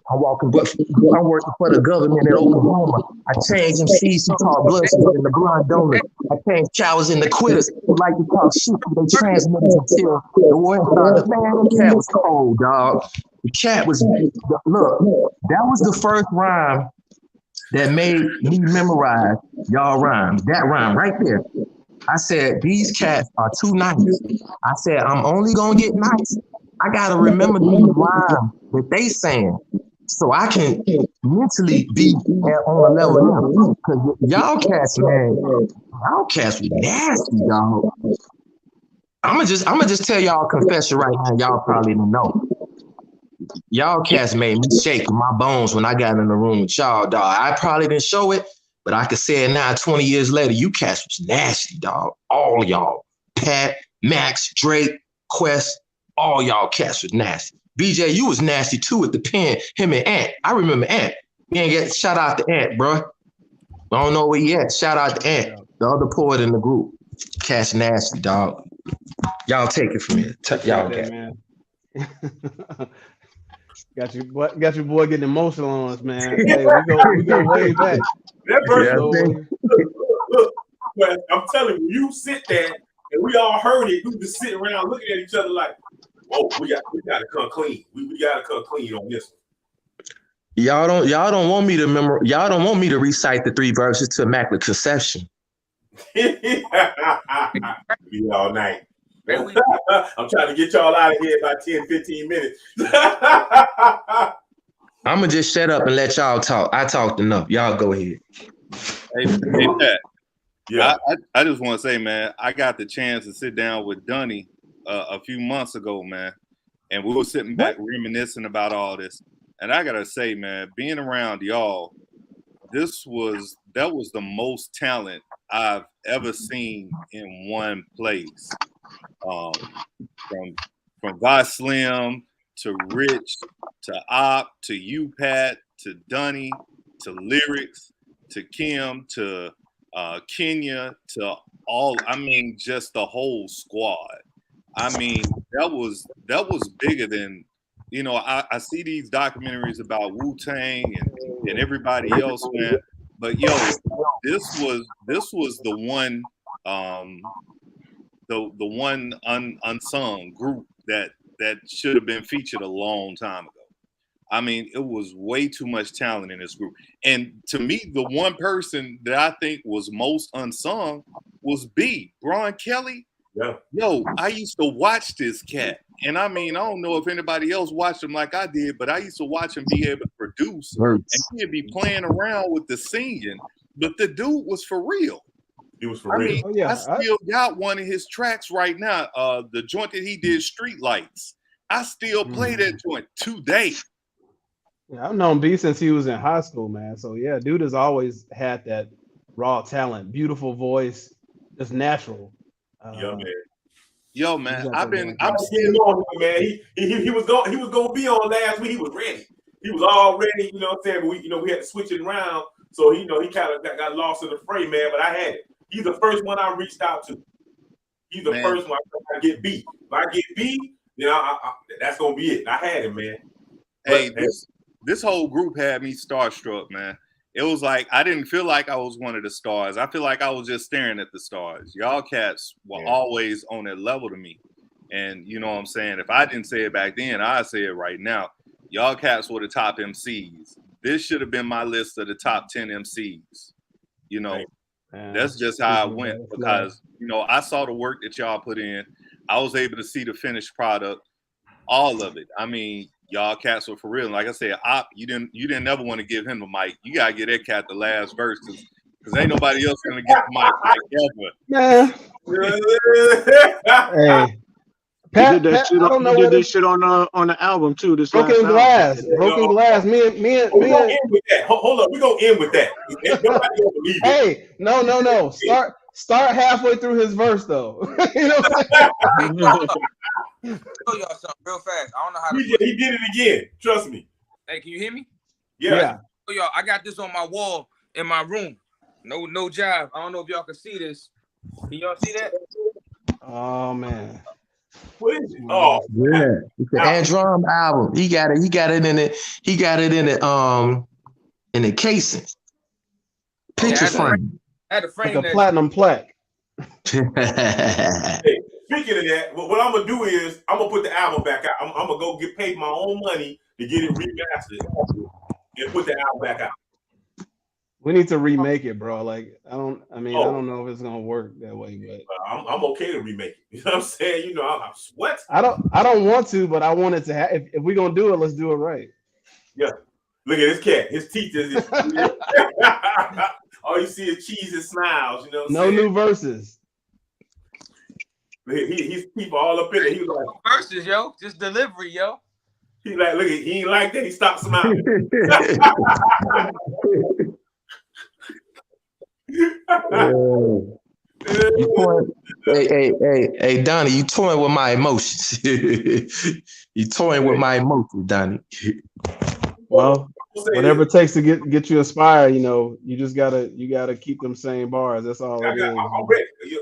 S4: I'm working for the government in Oklahoma. I change MCs who talk blood in the blind donor. I change cowards into quitters who like to talk shit, but they transmitters until the war started. Man, the cat was cold, dog. The cat was, look, that was the first rhyme that made me memorize y'all rhymes. That rhyme right there. I said, these cats are too nice. I said, I'm only going to get nice. I got to remember these rhymes that they saying so I can mentally be on a level now. Because y'all cats, man, y'all cats be nasty, dog. I'm gonna just tell y'all a confession right now. Y'all probably don't know. Y'all cats made me shake my bones when I got in the room with y'all, dog. I probably didn't show it, but I could say it now, 20 years later. You cats was nasty, dog. All y'all. Pat, Max, Drake, Quest, all y'all cats was nasty. BJ, you was nasty too at the pen, him and Ant. I remember Ant. We ain't get shout out to Ant, bro. I don't know where he at. Shout out to Ant, the other poet in the group. Cats nasty, dog. Y'all take it from here. Y'all
S3: that, man. Got your boy getting emotional on us, man. Hey, we go way back.
S2: That person, look, I'm telling you, you sit there and we all heard it. We just sitting around looking at each other like, whoa, we gotta come clean. We gotta come clean on this one.
S4: Y'all don't want me to remember. Y'all don't want me to recite the 3 verses to Immaculate Conception.
S2: Be all night. I'm trying to get y'all out of here by 10-15 minutes.
S4: I'm gonna just shut up and let y'all talk. I talked enough. Y'all go ahead.
S11: Hey Pat. Yeah, I just want to say, man, I got the chance to sit down with Dunny a few months ago, man, and we were sitting back reminiscing about all this. And I gotta say, man, being around y'all, that was the most talent I've ever seen in one place. From Vi Slim to Rich to Op to you, Pat, to Dunny to Lyrics to Kim to Kenya to all. I mean, just the whole squad. I mean, that was bigger than, you know. I see these documentaries about Wu-Tang and everybody else, man. But yo, this was the one. The one unsung group that should have been featured a long time ago. I mean, it was way too much talent in this group. And to me, the one person that I think was most unsung was Brian Kelly.
S2: Yeah.
S11: Yo, I used to watch this cat. And I mean, I don't know if anybody else watched him like I did, but I used to watch him be able to produce. And he'd be playing around with the singing. But the dude was for real.
S2: He was for real.
S11: Mean, I still got one of his tracks right now. The joint that he did, Street Lights. I still play that joint today.
S3: Yeah, I've known B since he was in high school, man. So yeah, dude has always had that raw talent, beautiful voice, just natural.
S11: Yo, man, I'm
S2: still on him, man. He was going to be on last week. He was ready. He was all ready. You know what I'm saying? But we had to switch it around. So he kind of got lost in the fray, man. But I had it. He's the first one I reached out to. He's the first one I get beat. If I get beat, then that's gonna be it. I had him, man.
S11: Hey, this whole group had me starstruck, man. It was like I didn't feel like I was one of the stars. I feel like I was just staring at the stars. Y'all cats were always on that level to me. And you know what I'm saying? If I didn't say it back then, I'd say it right now. Y'all cats were the top MCs. This should have been my list of the top 10 MCs. You know, that's just how I went because, you know, I saw the work that y'all put in. I was able to see the finished product, all of it. I mean, y'all cats were for real. And like I said, you didn't never want to give him the mic. You gotta give that cat the last verse because ain't nobody else gonna get the mic
S3: ever. Hey.
S9: Pat, he did this shit on the album too. This
S3: Broken Glass. Broken Glass. Me and
S2: Hold up, we're gonna end with that.
S3: Hey, no. Start halfway through his verse though. You know what I'm saying?
S5: Show y'all something real fast. I don't know how to
S2: he did it again. Trust me.
S5: Hey, can you hear me?
S2: Yeah.
S5: Show y'all, I got this on my wall in my room. No job. I don't know if y'all can see this. Can y'all see that?
S3: Oh man.
S2: What is it? Oh
S4: yeah, it's the Andromeda album. He got it in it. He got it in the casing. Picture frame.
S5: I had a frame
S3: like a platinum plaque.
S2: Hey, speaking of that, what I'm gonna do is I'm gonna put the album back out. I'm gonna go get paid my own money to get it remastered and put the album back out.
S3: We need to remake it, bro. Like I don't know if it's gonna work that way, but
S2: I'm okay to remake it. You know what I'm saying? You know, I'm sweat.
S3: I don't want to, but I want it to have. If we're gonna do it, let's do it right.
S2: Yeah. Look at this cat. His teeth is. All you see is cheese and smiles. You know. What I'm saying?
S3: New verses.
S2: His teeth all up in it. He was like
S5: verses, yo. Just delivery, yo.
S2: He like, look, he ain't like that. He stopped smiling.
S4: Hey, Donnie, you toying with my emotions. You toying with my emotions, Donnie.
S3: Well, whatever it takes to get you inspired, you know, you gotta keep them same bars. That's all it is.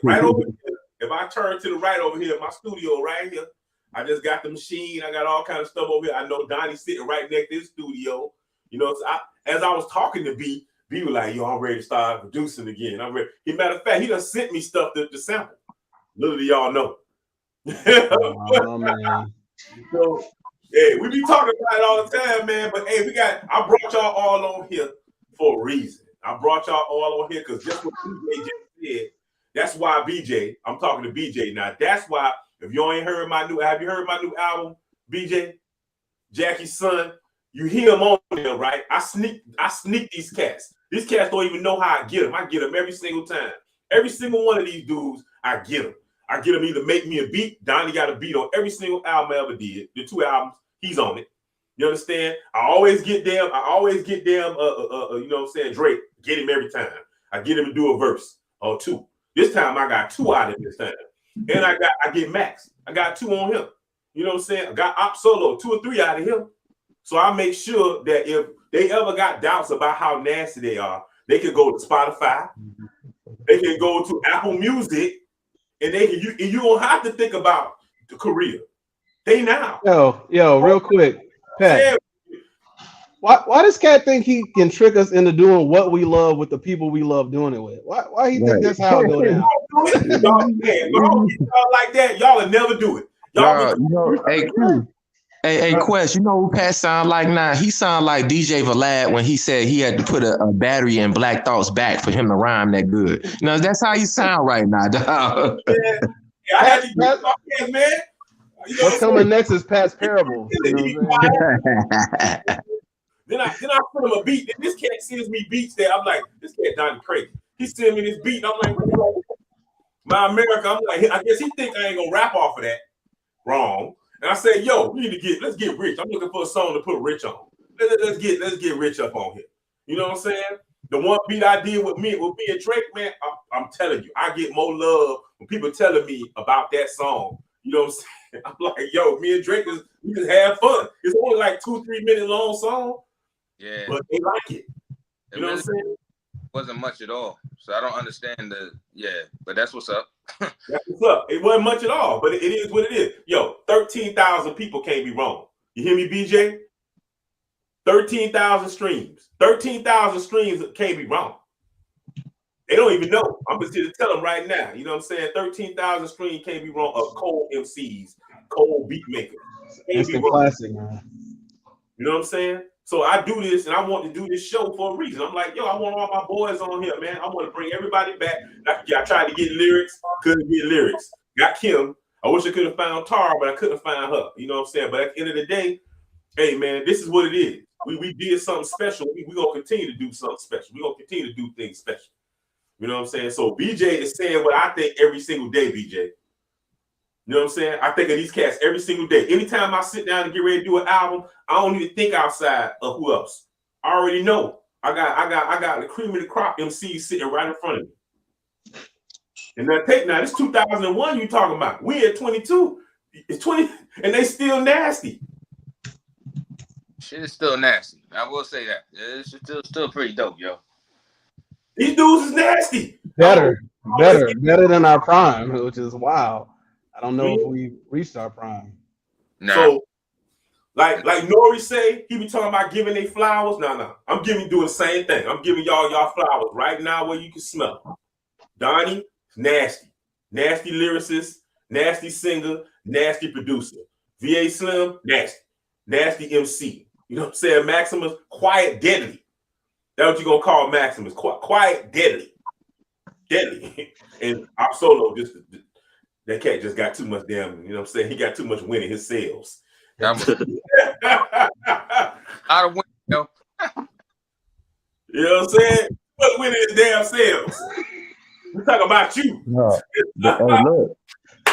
S2: Right over here. If I turn to the right over here, my studio right here, I just got the machine. I got all kind of stuff over here. I know Donnie's sitting right next to his studio. You know, so as I was talking to B was like, yo, I'm ready to start producing again. I'm ready. Matter of fact, he done sent me stuff to sample. Little do y'all know.
S3: Oh, man.
S2: So, hey, we be talking about it all the time, man. But hey, I brought y'all all on here for a reason. I brought y'all all on here because just what BJ just said. That's why BJ, I'm talking to BJ now. That's why, if you ain't heard have you heard my new album, BJ? Jackie's son, you hear him on there, right? I sneak these cats. These cats don't even know how I get them. I get them every single time. Every single one of these dudes, I get them. I get them either make me a beat. Donnie got a beat on every single album I ever did. The 2 albums, he's on it. You understand? I always get them. You know what I'm saying? Drake, get him every time. I get him to do a verse or 2. This time I got 2 out of this time. And I get Max. I got 2 on him. You know what I'm saying? I got Op Solo, 2 or 3 out of him. So I make sure that if they ever got doubts about how nasty they are, they can go to Spotify, they can go to Apple Music, and you don't have to think about the career. They now.
S3: Yo, real quick, Pat. Why does Cat think he can trick us into doing what we love with the people we love doing it with? Why he think that's how it go down?
S2: Y'all like that, y'all will never do it.
S4: Hey, Quest, you know who Pat sound like now? He sound like DJ Vlad when he said he had to put a battery in Black Thought's back for him to rhyme that good. Now that's how you sound right now, dog.
S2: I had to get my hands, man.
S3: What's coming next is Pat's Parable. You know
S2: Then I send him a beat. Then this cat sends me beats that I'm like, this cat Donnie crazy. He send me this beat. And I'm like, my America. I'm like, I guess he think I ain't gonna rap off of that. Wrong. And I said, yo, let's get rich. I'm looking for a song to put rich on. Let's get rich up on here. You know what I'm saying? The one beat I did with me and Drake, man, I'm telling you, I get more love when people telling me about that song. You know what I'm saying? I'm like, yo, me and Drake we just have fun. It's only like 2-3 minute long song.
S5: Yeah.
S2: But they like it. You know what I'm saying?
S5: wasn't much at all. So I don't understand but that's what's up.
S2: That's what's up. It wasn't much at all, but it is what it is. Yo, 13,000 people can't be wrong. You hear me, BJ? 13,000 streams. 13,000 streams can't be wrong. They don't even know. I'm just here to tell them right now. You know what I'm saying? 13,000 streams can't be wrong of cold MCs, cold beat makers.
S3: It's the classic, man.
S2: You know what I'm saying? So I do this, and I want to do this show for a reason. I'm like, yo, I want all my boys on here, man. I want to bring everybody back. I tried to get lyrics, couldn't get lyrics. Got Kim. I wish I could have found Tara, but I couldn't find her. You know what I'm saying? But at the end of the day, hey, man, this is what it is. We did something special. We're going to continue to do something special. We're going to continue to do things special. You know what I'm saying? So BJ is saying what I think every single day, BJ. You know what I'm saying? I think of these cats every single day. Anytime I sit down and get ready to do an album, I don't even think outside of who else. I already know. I got the cream of the crop MC sitting right in front of me. And now this 2001 you talking about. We at 22. It's 20, and they still nasty.
S5: Shit is still nasty. I will say that. It's still pretty dope, yo.
S2: These dudes is nasty.
S3: Better than our prime, which is wild. I don't know if we reached our prime.
S2: Nah. So, like Nori say, he be talking about giving they flowers. No. I'm doing the same thing. I'm giving y'all flowers right now where you can smell them. Donnie, nasty. Nasty lyricist, nasty singer, nasty producer. VA Slim, nasty. Nasty MC. You know what I'm saying? Maximus, quiet, deadly. That's what you're going to call Maximus. Quiet, deadly. Deadly. And our solo that cat just got too much damn, you know what I'm saying? He got too much wind in his sails.
S5: Out of wind, yo.
S2: You know what I'm saying? What wind in his damn sails? We talk about you.
S4: No.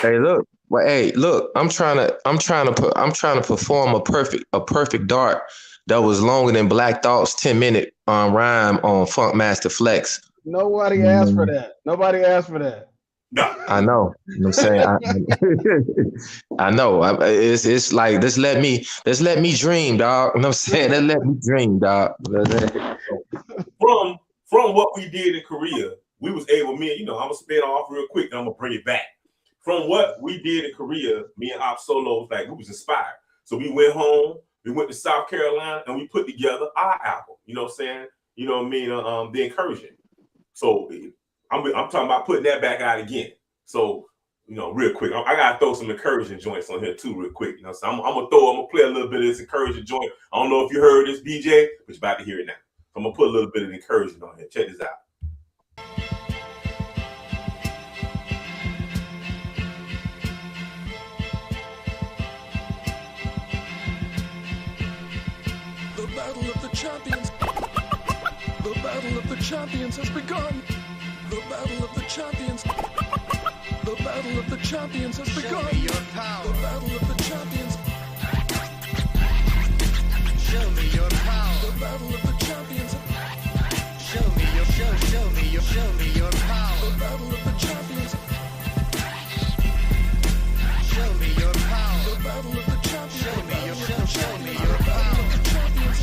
S4: Hey, look. Well, hey, look. I'm trying to perform a perfect dart that was longer than Black Thought's 10-minute rhyme on Funk Master Flex.
S3: Nobody asked for that. Nobody asked for that.
S2: No.
S4: I know. You know what I'm saying? I know. It's like just let me dream, dog. You know what I'm saying? Let me dream, dog.
S2: From what we did in Korea, we was able, I'm gonna spin off real quick, and I'm gonna bring it back. From what we did in Korea, me and Op Solo was like, we was inspired. So we went home, we went to South Carolina, and we put together our album. You know what I'm saying? You know what I mean? The Incursion. So I'm talking about putting that back out again. So, real quick, I gotta throw some Incursion joints on here too, real quick. So I'm gonna play a little bit of this Incursion joint. I don't know if you heard this, BJ, but you're about to hear it now. So I'm gonna put a little bit of Incursion on here. Check this out.
S15: The battle of the champions. The battle of the champions has begun. The battle of the champions. The battle of the champions has begun. Show me your power. The battle of the champions. Show me your power. The battle of the champions. Show me your power. The battle of the champions. Show me your power. The battle of the champions. Show me your power.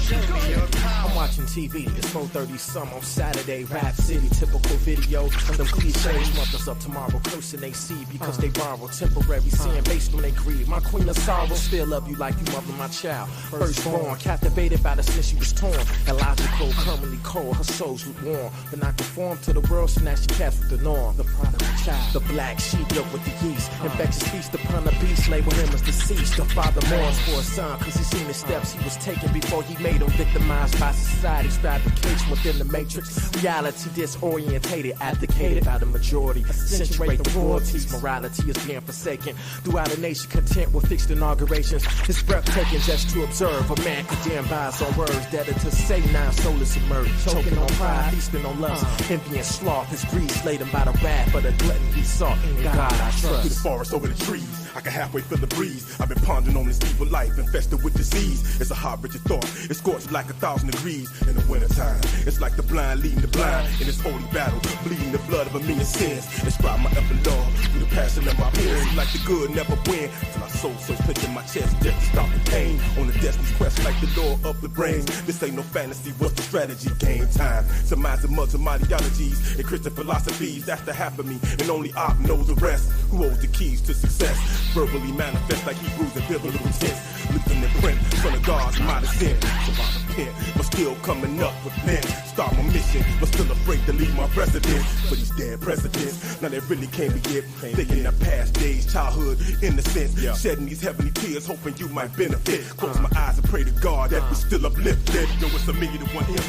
S15: Show me your power.
S14: I'm watching TV, it's 4:30 some on Saturday, Rap City, typical video, and them cliches, mothers up tomorrow, cursing they see because they borrow, temporary sin based on they greed, my queen of sorrow, still love you like you mother my child, firstborn, captivated by the sin she was torn, illogical, currently cold, her soul's lukewarm, but not conform to the world, so now she cast with the norm, the prodigal child, the black sheep yoked with the yeast, infectious feast upon the beast, label him as deceased, the father mourns for his son, cause he seen the steps he was taking before he made him victimized by society's fabrication within the matrix. Reality disorientated, abdicated by the majority. Accentuate the royalties. Morality is being forsaken. Throughout a nation content with fixed inaugurations. It's breathtaking just to observe. A man condemned by his own words. Dead to say nine soulless emerge. Choking on pride, feasting on lust. Envy and sloth. His greed slayed him by the wrath. But a glutton he sought. In God I trust. Through the forest over the trees, I can halfway feel the breeze. I've been pondering on this evil life infested with disease. It's a hot, rigid thought. It's scorched like 1,000 degrees in the wintertime. It's like the blind leading the blind in this holy battle, bleeding the blood of a million sins. Inscribe my epilogue through the past crashing in my pen. See like the good never win. Till I soul search clenching my chest, death to stop the pain. On the destiny's quest like the lure of the brains. This ain't no fantasy, what's the strategy? Game time. Surmising much of my ideologies and Christian philosophies. That's the half of me, and only I knows the rest. Who holds the keys to success? Verbally manifest like Hebrews and biblical tense. Lifting the print, son of God's my descent. So I repent, but still coming up with men. Start my mission, but still afraid to leave my residence. For these dead presidents, now they really can't be it. Thinking of past days, childhood, innocence. Shedding these heavenly tears, hoping you might benefit. Close my eyes and pray to God that we still uplifted. Know it's a million to one him.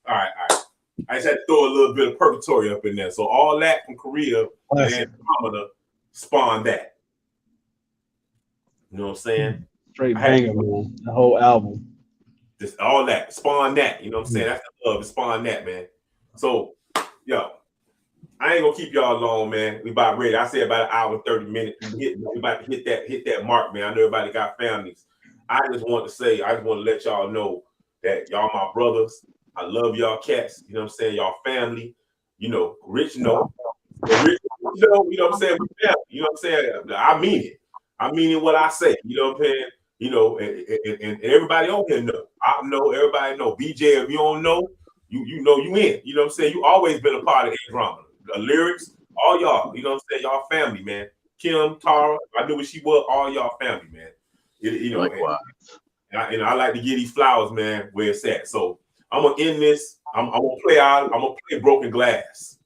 S2: All right. I just had to throw a little bit of purgatory up in there. So all that from Korea and Andromeda spawned that. You know what I'm saying?
S3: Straight banger, man. The whole album.
S2: Just all that. Spawn that. You know what I'm saying? That's the love. It spawned that, man. So, yo, I ain't gonna keep y'all long, man. We about ready. I said about an hour and 30 minutes. We about to hit that mark, man. I know everybody got families. I just want to let y'all know that y'all my brothers. I love y'all cats. You know what I'm saying? Y'all family. You know, Rich know. Rich know, you know what I'm saying? We family. You know what I'm saying? I mean it. I mean it what I say. You know what I'm saying? You know, and everybody on here know. I know, everybody know. BJ, if you don't know, you know you in. You know what I'm saying? You always been a part of Andromeda. The lyrics, all y'all. You know what I'm saying? Y'all family, man. Kim, Tara, I knew what she was. All y'all family, man. You know, and I like to give these flowers, man, where it's at. So I'm gonna end this. I'm gonna play Broken Glass,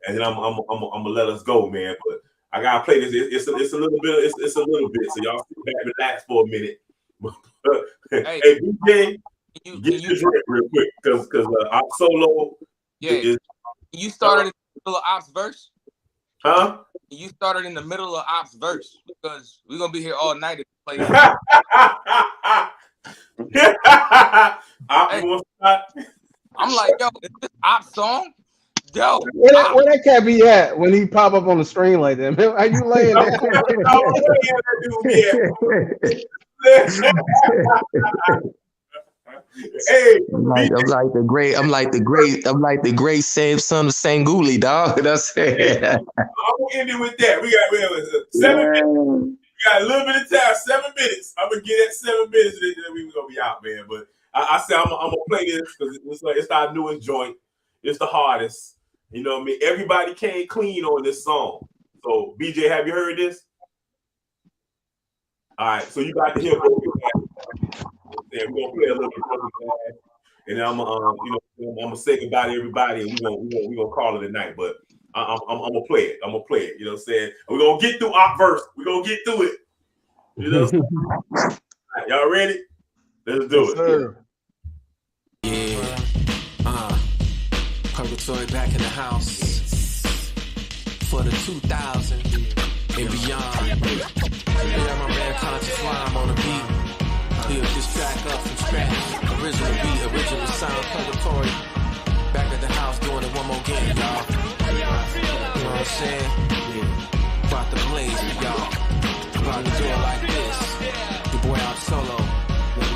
S2: and then I'm gonna let us go, man. But I gotta play this. It's a little bit. It's a little bit. So y'all sit back, relax for a minute. Hey, BJ, get your drink real quick, because our solo.
S5: Yeah, you started in the middle of Ops verse.
S2: Huh?
S5: You started in the middle of Ops verse because we're gonna be here all night to play. I'm like, yo, is this Ops song? Yo,
S3: where that cat be at when he pop up on the screen like that? Man, are you laying
S2: Hey,
S4: I'm like the great son of Sanguli, dog. That's it.
S2: I'm gonna end it with that. We got 7 minutes. We got a little bit of time. 7 minutes. I'm gonna get that 7 minutes, and then we gonna be out, man. But I said I'm gonna play this because it's our newest joint. It's the hardest. You know what I mean? Everybody came clean on this song. So BJ, have you heard this? All right, so you got to hear Broken Glass. We're gonna play a little bit of Broken Glass, and then I'm gonna say goodbye to everybody, and we're gonna call it a night. But I'm gonna play it. I'm gonna play it. You know what I'm saying? We're gonna get through our verse. We're gonna get through it. You know what I'm saying? Right, y'all ready? Let's do it.
S10: Sir. Yeah. Purgatory back in the house for the 2000 and beyond. Yeah, my man Conscious Rhyme on the beat. Build this track up from scratch. Original beat, original sound, Purgatory. Back at the house doing it one more game, y'all. You know what I'm saying? Yeah. Brought the blaze for y'all. About to do it like this. Your boy out solo.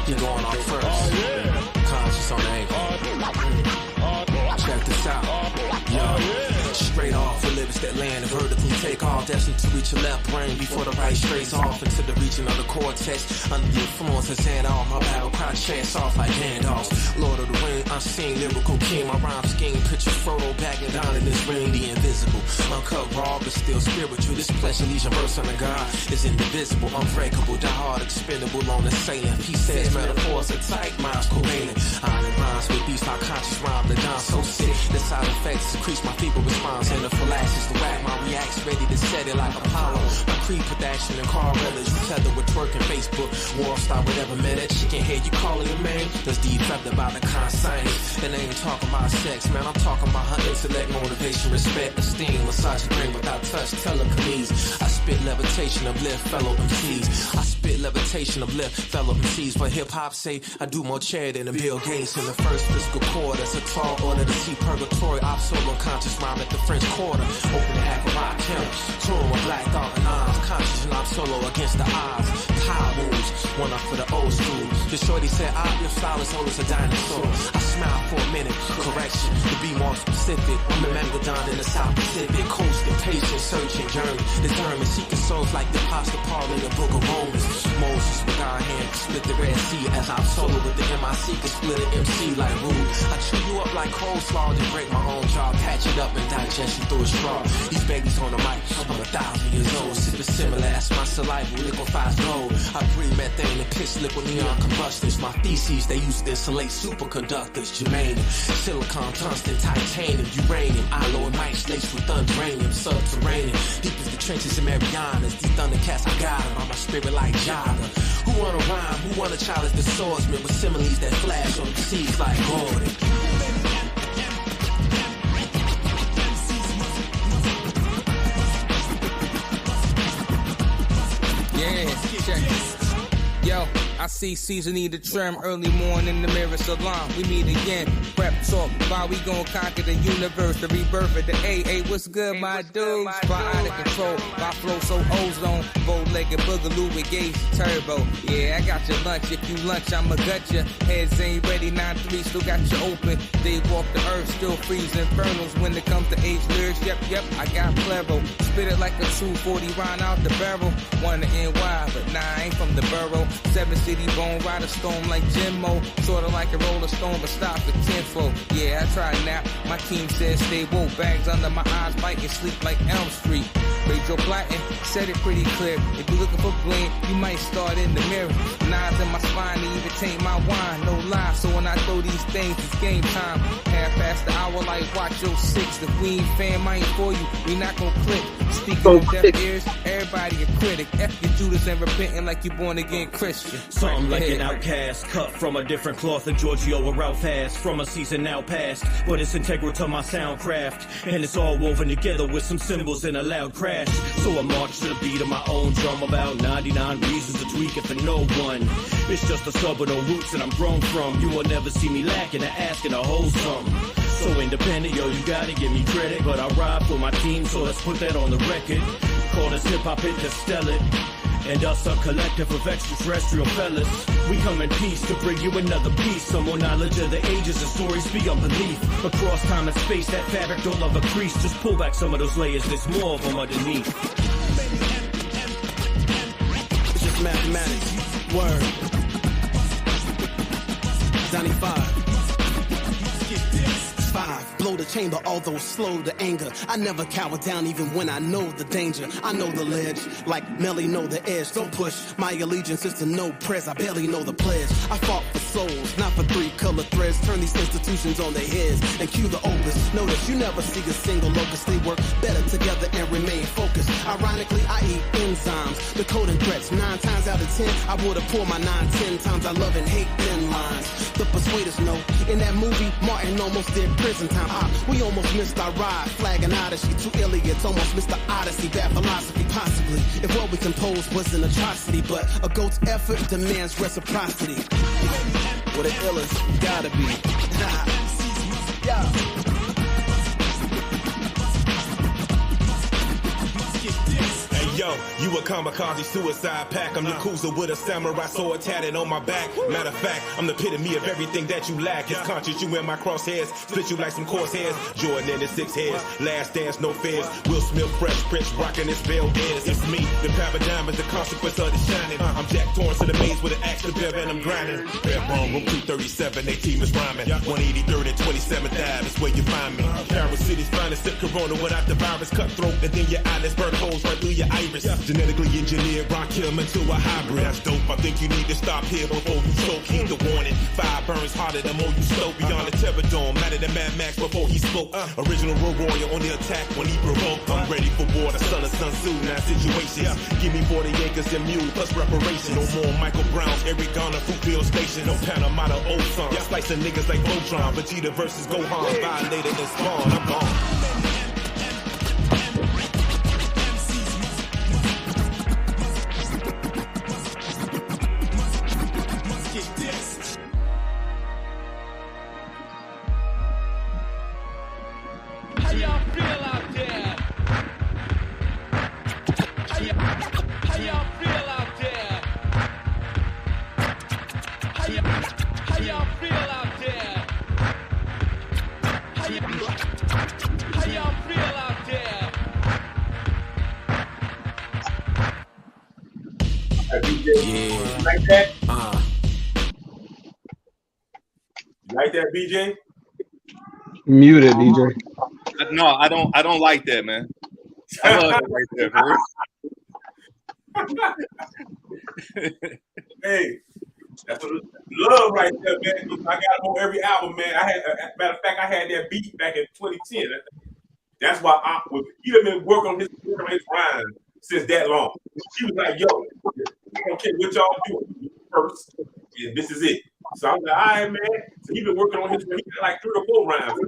S10: He going on first. Conscious on the ankle. Check this out. Yo, straight off the lyrics that land and vertically take off, destined to reach your left brain before the right strays off into the region of the cortex. Under the influence of Xandar, my battle cry chance off like handoffs. Lord of the Ring, unseen lyrical king. My rhyme scheme pictures Frodo backing down in this ring, the invisible. Uncut raw, but still spiritual. This flesh and legion verse on the God is indivisible, unbreakable, die hard, expendable on the assailant. He says metaphors are tight, minds covalent. Iron rhymes with beats, my conscious rhyme, the dance so sick. The side effects increase my feeble response. And the phalanxes, the whack, my reacts ready to set it like Apollo. My creed put action in car relish. You tether with twerking Facebook, war star, whatever minute. She can hear you calling your man. That's the effect about the consignment. And I ain't talking about sex, man. I'm talking about her intellect, motivation, respect, esteem. Massage the brain without touch, telekinesis. I spit levitation, uplift fellow MCs. I spit levitation, uplift fellow MCs. For hip hop say I do more charity than Bill Gates in the first fiscal quarter. It's a tall order to see purgatory. I'm solo conscious rhyme at the French Quarter. Open the half of my account. Touring with black thought and arms. Conscious and I'm solo against the odds.
S16: high moves. One up for the old school. The shorty said, your style is old as a dinosaur. I smiled for a minute. Correction, to be more specific. I'm a Megalodon in the South Pacific. Coasting, patient, searching, journey. Determined, seeking souls like the Apostle Paul in the Book of Romans. Moses with our hand, split the Red Sea as I'm solo with the MIC, can split an MC like Rue. I chew you up like coleslaw, then break my own jaw, patch it up and digest you through a straw. These babies on the mic, I'm 1,000 years old, sipping similar, that's my saliva, liquefies gold. I breathe methane and piss liquid neon combustors. My theses, they used to insulate superconductors, germanium, silicon, tungsten, titanium, uranium, alloy, mice laced with undranium, subterranean, deep as the trenches in Marianas. These thundercats, I got them, I'm a spirit like Java. Who wanna rhyme, who wanna challenge the swordsman with similes that flash on the seas like Gordon?
S10: Yeah, check it. Yo, I see Caesar need a trim early morning in the mirror salon. We meet again, prep talk. Why we gon' conquer the universe, the rebirth of the AA. What's good, my dudes? Fly out of control, my flow so ozone. Bow-legged boogaloo with gauge turbo. Yeah, I got your lunch. If you lunch, I'ma gut ya. Heads ain't ready, 9-3, still got you open. They walk the earth, still freezing infernals. When it comes to age lyrics, yep, I got plebo. Spit it like a 240 round out the barrel. Wanna NY, but nah, I ain't from the borough. 7 city bone, ride a storm like Jimmo. Sorta like a roller stone, but stop for tenfold. Yeah, I tried now. My team says stay woke. Bags under my eyes, biting sleep like Elm Street. Rachel Platten said it pretty clear. If you're looking for gleam, you might start in the mirror. Knives in my spine to even taint my wine, no lie. So when I throw these things, it's game time. Half past the hour like watch your 6. The Queen fam, I ain't for you. We not gon' click. Speaking of deaf ears, everybody a critic. F your Judas and repenting like you born again Christian.
S17: Something like an outcast, cut from a different cloth than Giorgio or Ralph has. From a season now past, but it's integral to my sound craft. And it's all woven together with some cymbals and a loud crash. So I march to the beat of my own drum. About 99 reasons to tweak it for no one. It's just a stubborn old roots that I'm grown from. You will never see me lacking or asking to hold some. So independent, yo, you gotta give me credit. But I ride for my team, so let's put that on the record. Call this hip-hop interstellar. And us a collective of extraterrestrial fellas. We come in peace to bring you another piece. Some more knowledge of the ages and stories beyond belief. Across time and space, that fabric don't love a crease. Just pull back some of those layers, there's more of them underneath.
S13: It's just mathematics. Word. 95. 5. Blow the chamber, although slow to anger. I never cower down even when I know the danger. I know the ledge, like Melly know the edge. Don't push, my allegiance is to no press. I barely know the pledge. I fought for souls, not for 3 color threads. Turn these institutions on their heads and cue the opus. Notice you never see a single locust. They work better together and remain focused. Ironically, I eat enzymes. The coding threats, 9 times out of 10, I would've pulled my 9-10 times. I love and hate thin lines. The persuaders know. In that movie, Martin almost did prison time. We almost missed our ride. Flagging Odyssey, 2 idiots almost missed the Odyssey. Bad philosophy, possibly. If what we composed was an atrocity, but a goat's effort demands reciprocity. What the illest gotta be. Yeah.
S14: Yo, you a kamikaze suicide pack. I'm Yakuza with a samurai sword tatted on my back. Matter of fact, I'm the epitome of everything that you lack. It's conscious, you in my crosshairs. Split you like some coarse hairs. Jordan in his 6 heads. Last dance, no fears. Will Smith, Fresh Prince, rocking his veil ears. It's me, the paradigm is the consequence of the shining. I'm Jack Torrance in the maze with an axe to bear and I'm grinding. Red Bone, room 237, they team is rhyming. 183rd and 27th Ave is where you find me. Paris City's finest, sip Corona without the virus. Cutthroat, and then your eyelids burn holes right through your iris. Genetically engineered, rock him into a hybrid. That's dope. I think you need to stop here before you choke. Heed the warning. Fire burns hotter the more you stoke. Beyond the terror dome, matter than Mad Max before he spoke. Original road warrior on the attack when he provoked. I'm ready for war. The son of Sun Tzu. Now situations. Give me 40 acres and mule plus reparation. No more Michael Brown's. Eric Garner, Fruitville Station. No Panama to old song. Slicing niggas like Voltron. Vegeta versus Gohan. Violated and Spawn. I'm gone.
S5: Yeah.
S2: Like that? Like that, BJ?
S3: Muted, DJ.
S11: No, I don't like that, man. I love that right there, for real.
S2: Hey, that's what love right there, man. I got him on every album, man. Matter of fact, I had that beat back in 2010. That's why he done been working on his rhymes since that long. He was like, yo, I don't care what y'all doing first, and this is it. So I'm like, all right, man. So he been working on his, he got like 3 or 4 rhymes.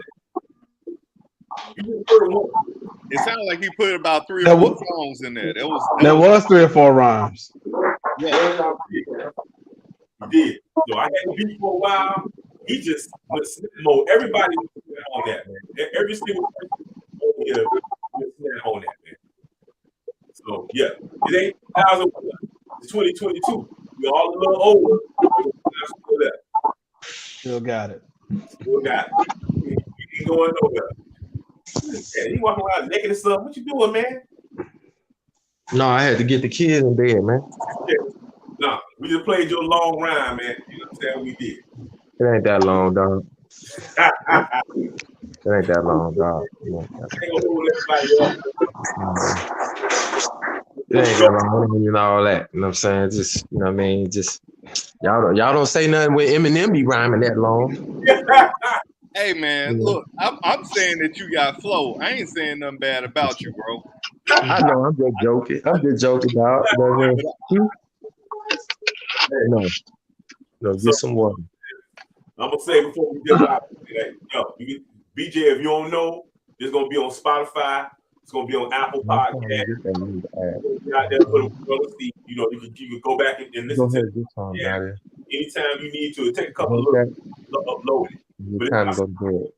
S11: It sounded like he put about 3 or 4 songs in there. There
S3: was 3 or 4 rhymes.
S2: Yeah, he did. So I had the beat for a while. He just went mode. Everybody was on that, man. Every single person on here was on that, man. So yeah, it ain't 2001. It's 2022. We're all a little older.
S3: Still got it.
S2: Still got it. He ain't going nowhere. Yeah, he walking around naked and stuff. What you doing, man?
S4: No, I had to get the kids in bed, man.
S2: Yeah. No, we just played your long rhyme, man. You know what I'm saying? We did.
S4: It ain't that long, dog. It ain't that long, dog. It ain't that long, and all that. You know what I'm saying? Just, you know what I mean? Just y'all don't say nothing when Eminem be rhyming that long.
S11: Hey man, look, I'm saying that you got flow. I ain't saying nothing bad about you, bro.
S4: I know, I'm just joking. I'm just joking, dog. No, get some water.
S2: I'm gonna say before we get out, yo, BJ, if you don't know, it's gonna be on Spotify. It's gonna be on Apple Podcast. Out there for the seat. You know, you can go back and listen to it. Yeah. Anytime you need to. It take a couple of looks to upload it. But it's
S4: time to go to bed.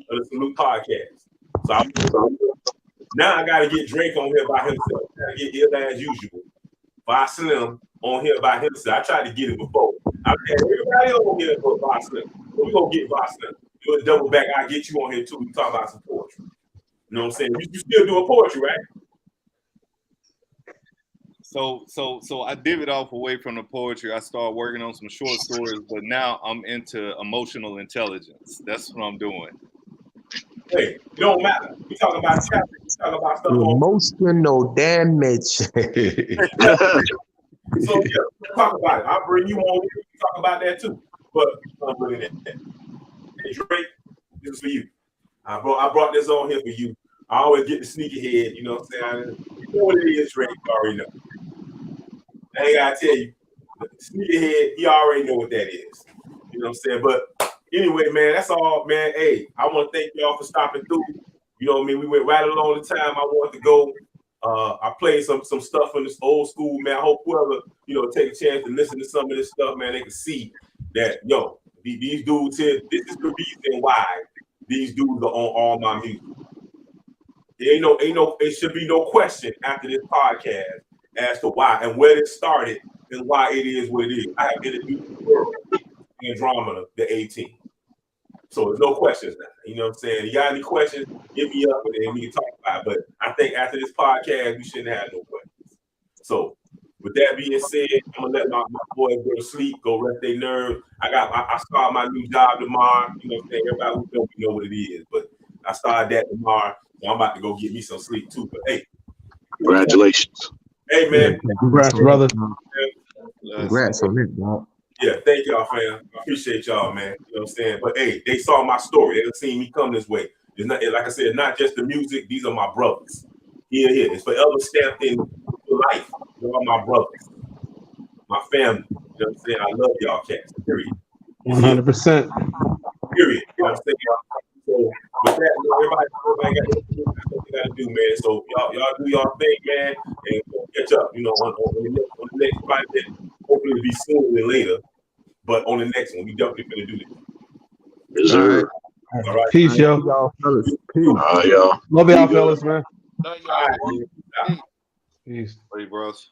S2: It's a new podcast. So now I gotta get Drake on here by himself. I gotta get Ill as usual. By Slim on here by himself. I tried to get it before. I've had everybody on here for By Slim. So we're gonna get By Slim. You're a double back. I'll get you on here too. We talk about some poetry. You know what I'm saying? You still doing poetry, right?
S11: So I divvied off away from the poetry. I started working on some short stories, but now I'm into emotional intelligence. That's what I'm doing.
S2: Hey, it don't matter. We talking about chapters. We talking about stuff.
S4: Emotional damage.
S2: So yeah, talk about it. I'll bring you on here. We talk about that too. But I'm bringing that. Hey, Drake, this is for you. I brought this on here for you. I always get the sneaker head, you know what I'm saying? You know what it is, Drake. You already know. I ain't gotta tell you. Sneaker head, he already know what that is. You know what I'm saying? But anyway, man, that's all, man. Hey, I want to thank y'all for stopping through. You know what I mean? We went right along the time I wanted to go. I played some stuff from this old school, man. I hope whoever, you know, take a chance to listen to some of this stuff, man, they can see that, yo, these dudes here, this is the reason why these dudes are on all my music. It should be no question after this podcast as to why and where it started and why it is what it is. I have introduced the world Andromeda, the 18. So there's no questions now. You know what I'm saying? You got any questions, hit me up and we can talk about it. But I think after this podcast, we shouldn't have no questions. So with that being said, I'm gonna let my boys go to sleep, go rest their nerves. I start my new job tomorrow. You know what I'm saying? Everybody who know what it is, but I started that tomorrow. So I'm about to go get me some sleep too. But hey,
S9: congratulations.
S2: Hey man,
S3: congrats, brother.
S4: Congrats on it, dog.
S2: Yeah, thank y'all, fam. I appreciate y'all, man. You know what I'm saying? But hey, they saw my story. They done seen me come this way. It's not, like I said, not just the music. These are my brothers. Here. It's forever stamped in life. They're all my brothers, my family. You know what I'm saying? I love y'all cats. Period.
S3: 100%.
S2: Period. You know what I'm saying? So with that, everybody got what they got to do, man. So y'all do y'all thing, man, and catch up. You know, on the next project. Hopefully it'll be sooner than later, but on the next one, we definitely gonna do this.
S9: Yes, sir.
S2: All right.
S3: Peace, y'all.
S4: Peace.
S9: Y'all.
S3: Love y'all, fellas, man.
S11: Love y'all.
S2: All right.
S3: Peace.
S11: Hey, bros.